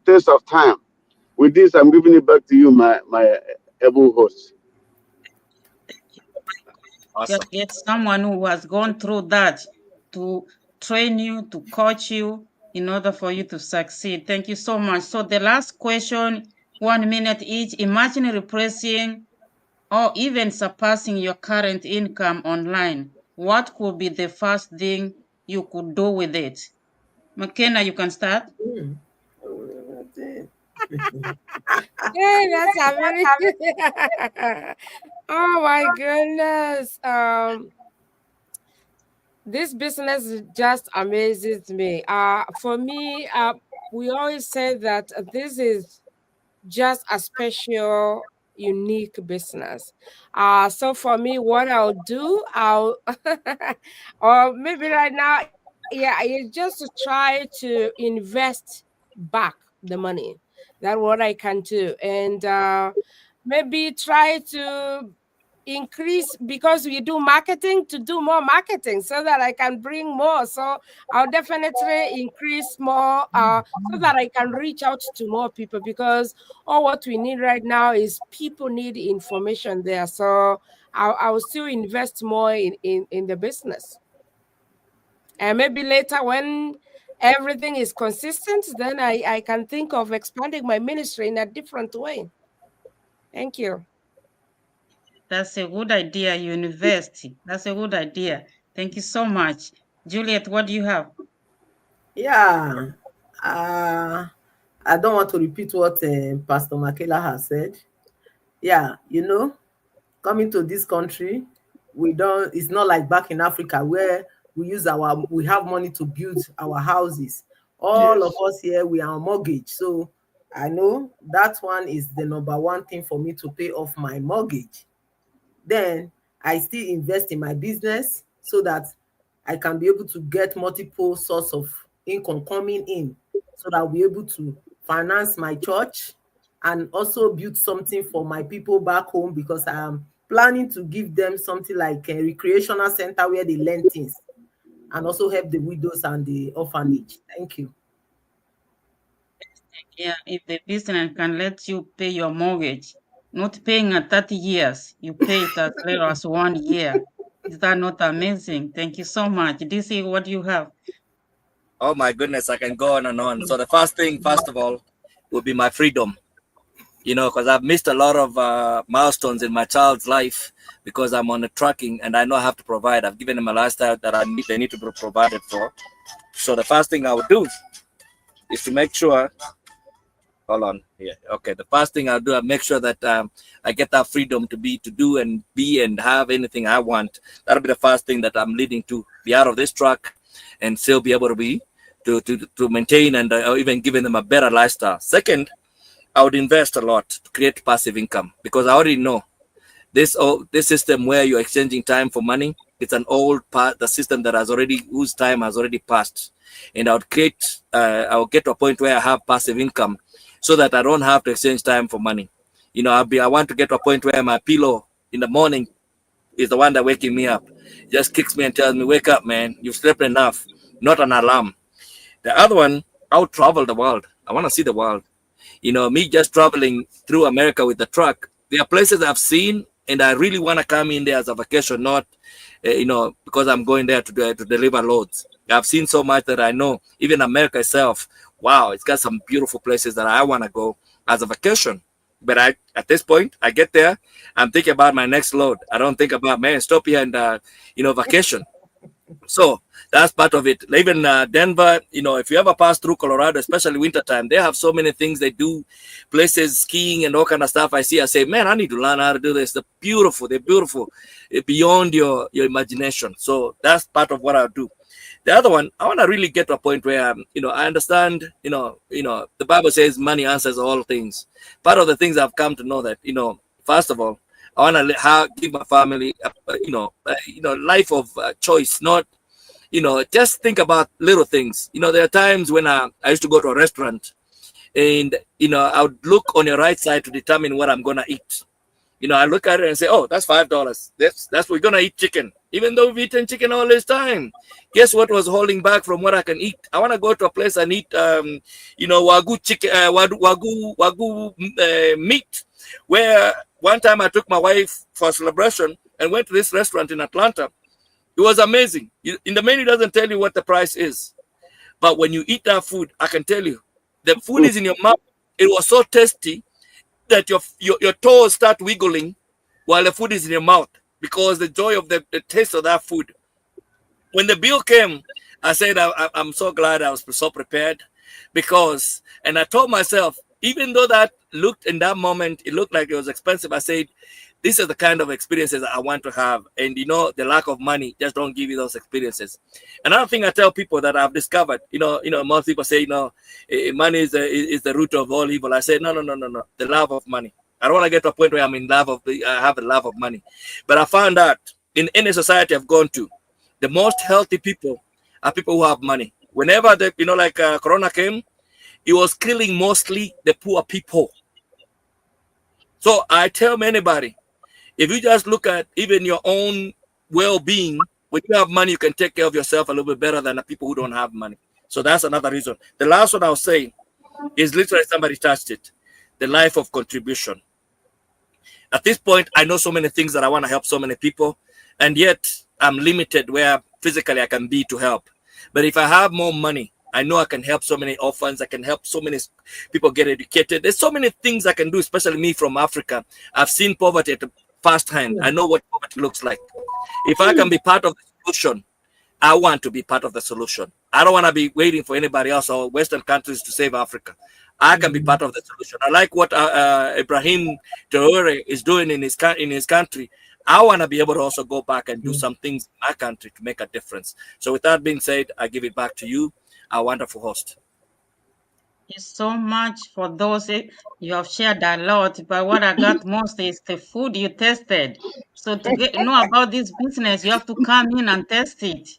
test of time. With this, I'm giving it back to you, my able host. Awesome. Get someone who has gone through that to train you, to coach you in order for you to succeed. Thank you so much. So the last question, 1 minute each. Imagine replacing or even surpassing your current income online. What could be the first thing you could do with it? McKenna, you can start. Yeah, that's a very oh my goodness. This business just amazes me. For me, we always say that this is just a special, unique business. So for me, what I'll do, or maybe right now, yeah, it's just to try to invest back the money. That's what I can do, and maybe try to increase, because we do marketing, to do more marketing so that I can bring more. So I'll definitely increase more so that I can reach out to more people, because all what we need right now is people need information there. So I'll still invest more in the business. And maybe later when everything is consistent, then I can think of expanding my ministry in a different way. Thank you. That's a good idea, university. That's a good idea. Thank you so much. Juliet, what do you have? Yeah. I don't want to repeat what Pastor Makela has said. Yeah, coming to this country, it's not like back in Africa where we have money to build our houses. All of us here, we are on mortgage. So I know that one is the number one thing for me to pay off my mortgage. Then I still invest in my business so that I can be able to get multiple source of income coming in, so that I'll be able to finance my church and also build something for my people back home, because I'm planning to give them something like a recreational center where they learn things, and also help the widows and the orphanage. Thank you. Yeah, if the business can let you pay your mortgage, not paying at 30 years, you pay it as little as 1 year. Is that not amazing? Thank you so much. DC, what do you have? Oh my goodness, I can go on and on. So the first thing, first of all, would be my freedom. Because I've missed a lot of milestones in my child's life because I'm on the trucking and I know I have to provide. I've given them a lifestyle that they need to be provided for. So the first thing I would do is to make sure. Hold on. Yeah. Okay. The first thing I'll do, I make sure that I get that freedom to do and be and have anything I want. That'll be the first thing that I'm leading to. Be out of this truck and still be able to be to maintain and even giving them a better lifestyle. Second, I would invest a lot to create passive income, because I already know this system where you're exchanging time for money. It's an old part, the system whose time has already passed. And I'll get to a point where I have passive income, so that I don't have to exchange time for money. I want to get to a point where my pillow in the morning is the one that waking me up. It just kicks me and tells me, wake up, man, you've slept enough, not an alarm. The other one, I'll travel the world. I want to see the world. Me just traveling through America with the truck, there are places I've seen and I really want to come in there as a vacation, not, because I'm going there to deliver loads. I've seen so much that I know, even America itself, wow, it's got some beautiful places that I want to go as a vacation. But at this point, I get there, I'm thinking about my next load. I don't think about, man, stop here and, vacation. So that's part of it. Even Denver, if you ever pass through Colorado, especially wintertime, they have so many things they do, places, skiing and all kind of stuff. I say, man, I need to learn how to do this. They're beautiful beyond your imagination. So that's part of what I'll do. The other one, I want to really get to a point where, I understand, the Bible says money answers all things. Part of the things I've come to know that, first of all, I want to give my family, life of choice, not, just think about little things. There are times when I used to go to a restaurant and, I would look on your right side to determine what I'm going to eat. I look at it and say, oh, that's $5. That's we're going to eat chicken. Even though we've eaten chicken all this time, guess what was holding back from what I can eat? I want to go to a place and eat, wagyu chicken, wagyu meat. Where one time I took my wife for a celebration and went to this restaurant in Atlanta. It was amazing. In the menu, it doesn't tell you what the price is, but when you eat that food, I can tell you, the food is in your mouth. It was so tasty that your toes start wiggling while the food is in your mouth, because the joy of the taste of that food. When the bill came, I said, I'm so glad I was so prepared, and I told myself, even though that looked in that moment, it looked like it was expensive, I said, this is the kind of experiences I want to have. And the lack of money just don't give you those experiences. Another thing I tell people that I've discovered, most people say, money is the root of all evil. I say, no. The love of money. I don't want to get to a point where I'm in love of I have a love of money. But I found out in any society I've gone to, the most healthy people are people who have money. Whenever the like Corona came, it was killing mostly the poor people. So I tell anybody, if you just look at even your own well-being, when you have money, you can take care of yourself a little bit better than the people who don't have money. So that's another reason. The last one I'll say is literally somebody touched it, the life of contribution. At this point, I know so many things that I want to help so many people, and yet I'm limited where physically I can be to help. But if I have more money, I know I can help so many orphans. I can help so many people get educated. There's so many things I can do, especially me from Africa. I've seen poverty at first hand. I know what poverty looks like. If I can be part of the solution, I want to be part of the solution. I don't want to be waiting for anybody else or Western countries to save Africa. I can be part of the solution. I like what Ibrahim Traore is doing in his country. I want to be able to also go back and do some things in my country to make a difference. So with that being said, I give it back to you, our wonderful host. Thank you so much for those. You have shared a lot, but what I got most is the food you tested. So to know about this business, you have to come in and test it,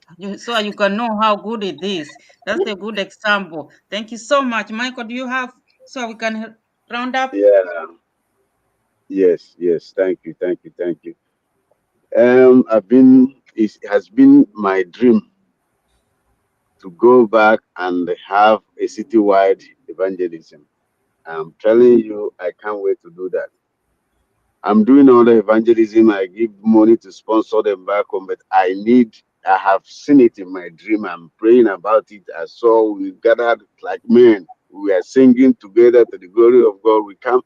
so you can know how good it is. That's a good example. Thank you so much, Michael. Do you have so we can round up? Yeah. Yes. Yes. Thank you. Thank you. Thank you. It has been my dream to go back and have a citywide evangelism. I'm telling you, I can't wait to do that. I'm doing all the evangelism. I give money to sponsor them back home, but I have seen it in my dream. I'm praying about it. I saw we gathered like men. We are singing together to the glory of God.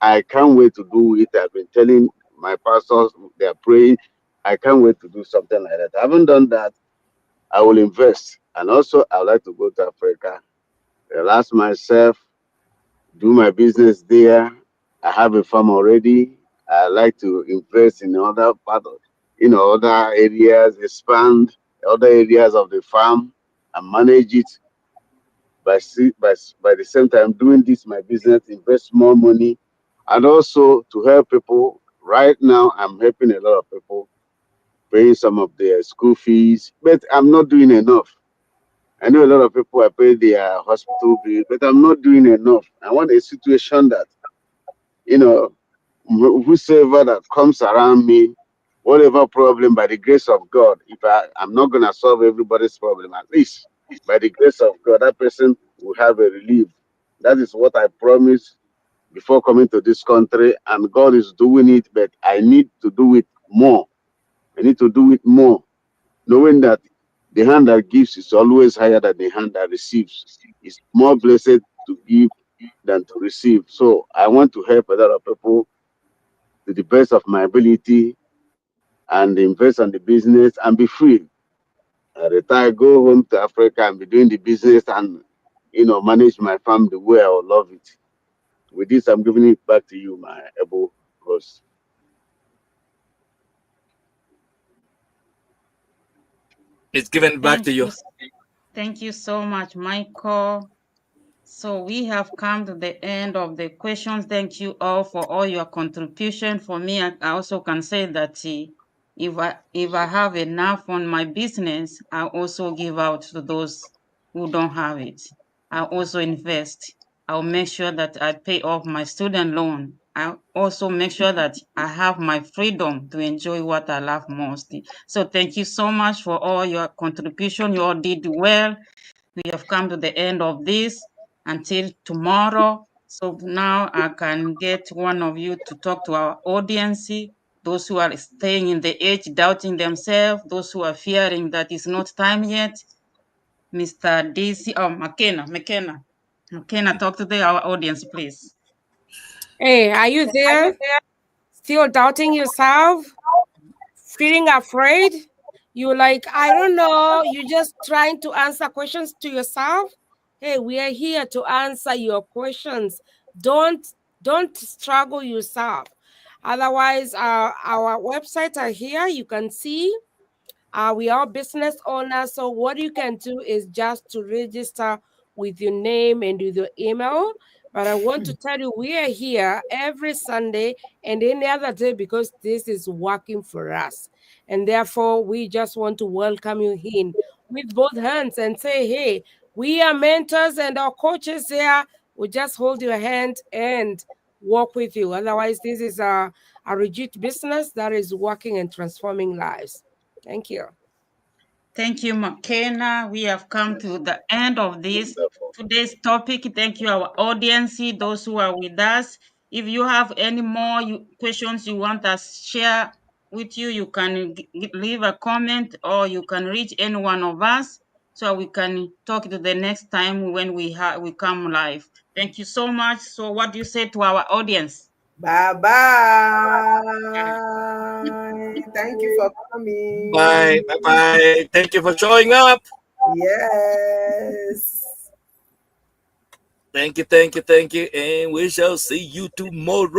I can't wait to do it. I've been telling my pastors, they're praying. I can't wait to do something like that. I haven't done that. I will invest. And also, I would like to go to Africa, relax myself, do my business there. I have a farm already. I like to invest in other part of, other areas, expand other areas of the farm and manage it by the same time doing this my business, invest more money, and also to help people. Right now, I'm helping a lot of people, paying some of their school fees, but I'm not doing enough. I know a lot of people are paying their hospital bill, but I'm not doing enough. I want a situation that you know whosoever that comes around me, whatever problem, by the grace of God, if I'm not going to solve everybody's problem, at least by the grace of God, that person will have a relief. That is what I promised before coming to this country, and God is doing it, but I need to do it more. I need to do it more, knowing that the hand that gives is always higher than the hand that receives. It's more blessed to give than to receive. So I want to help a lot of people to the best of my ability and invest in the business and be free. I retire, go home to Africa and be doing the business and manage my farm the way I would love it. With this, I'm giving it back to you, my able host. It's given back Thank to you. you. Thank you so much, Michael. So we have come to the end of the questions. Thank you all for all your contribution. For me, I also can say that if I have enough on my business, I also give out to those who don't have it. I also invest. I'll make sure that I pay off my student loan. I also make sure that I have my freedom to enjoy what I love most. So thank you so much for all your contribution. You all did well. We have come to the end of this until tomorrow. So now I can get one of you to talk to our audience, those who are staying in the age, doubting themselves, those who are fearing that it's not time yet. Mr. DC, McKenna, talk to our audience, please. Hey, are you there? Still doubting yourself? Feeling afraid? You're like, I don't know. You're just trying to answer questions to yourself. Hey, we are here to answer your questions. Don't struggle yourself. Otherwise, our websites are here. You can see. We are business owners. So what you can do is just to register with your name and with your email. But I want to tell you, we are here every Sunday and any other day because this is working for us. And therefore, we just want to welcome you in with both hands and say, hey, we are mentors and our coaches here will just hold your hand and walk with you. Otherwise, this is a rigid business that is working and transforming lives. Thank you. Thank you, McKenna. We have come to the end of this today's topic. Thank you, our audience, those who are with us. If you have any more questions you want us share with you, you can leave a comment or you can reach any one of us so we can talk to the next time when we come live. Thank you so much. So what do you say to our audience? Bye-bye. Thank you for Bye. coming. Bye. Thank you for showing up. Yes. Thank you. And we shall see you tomorrow.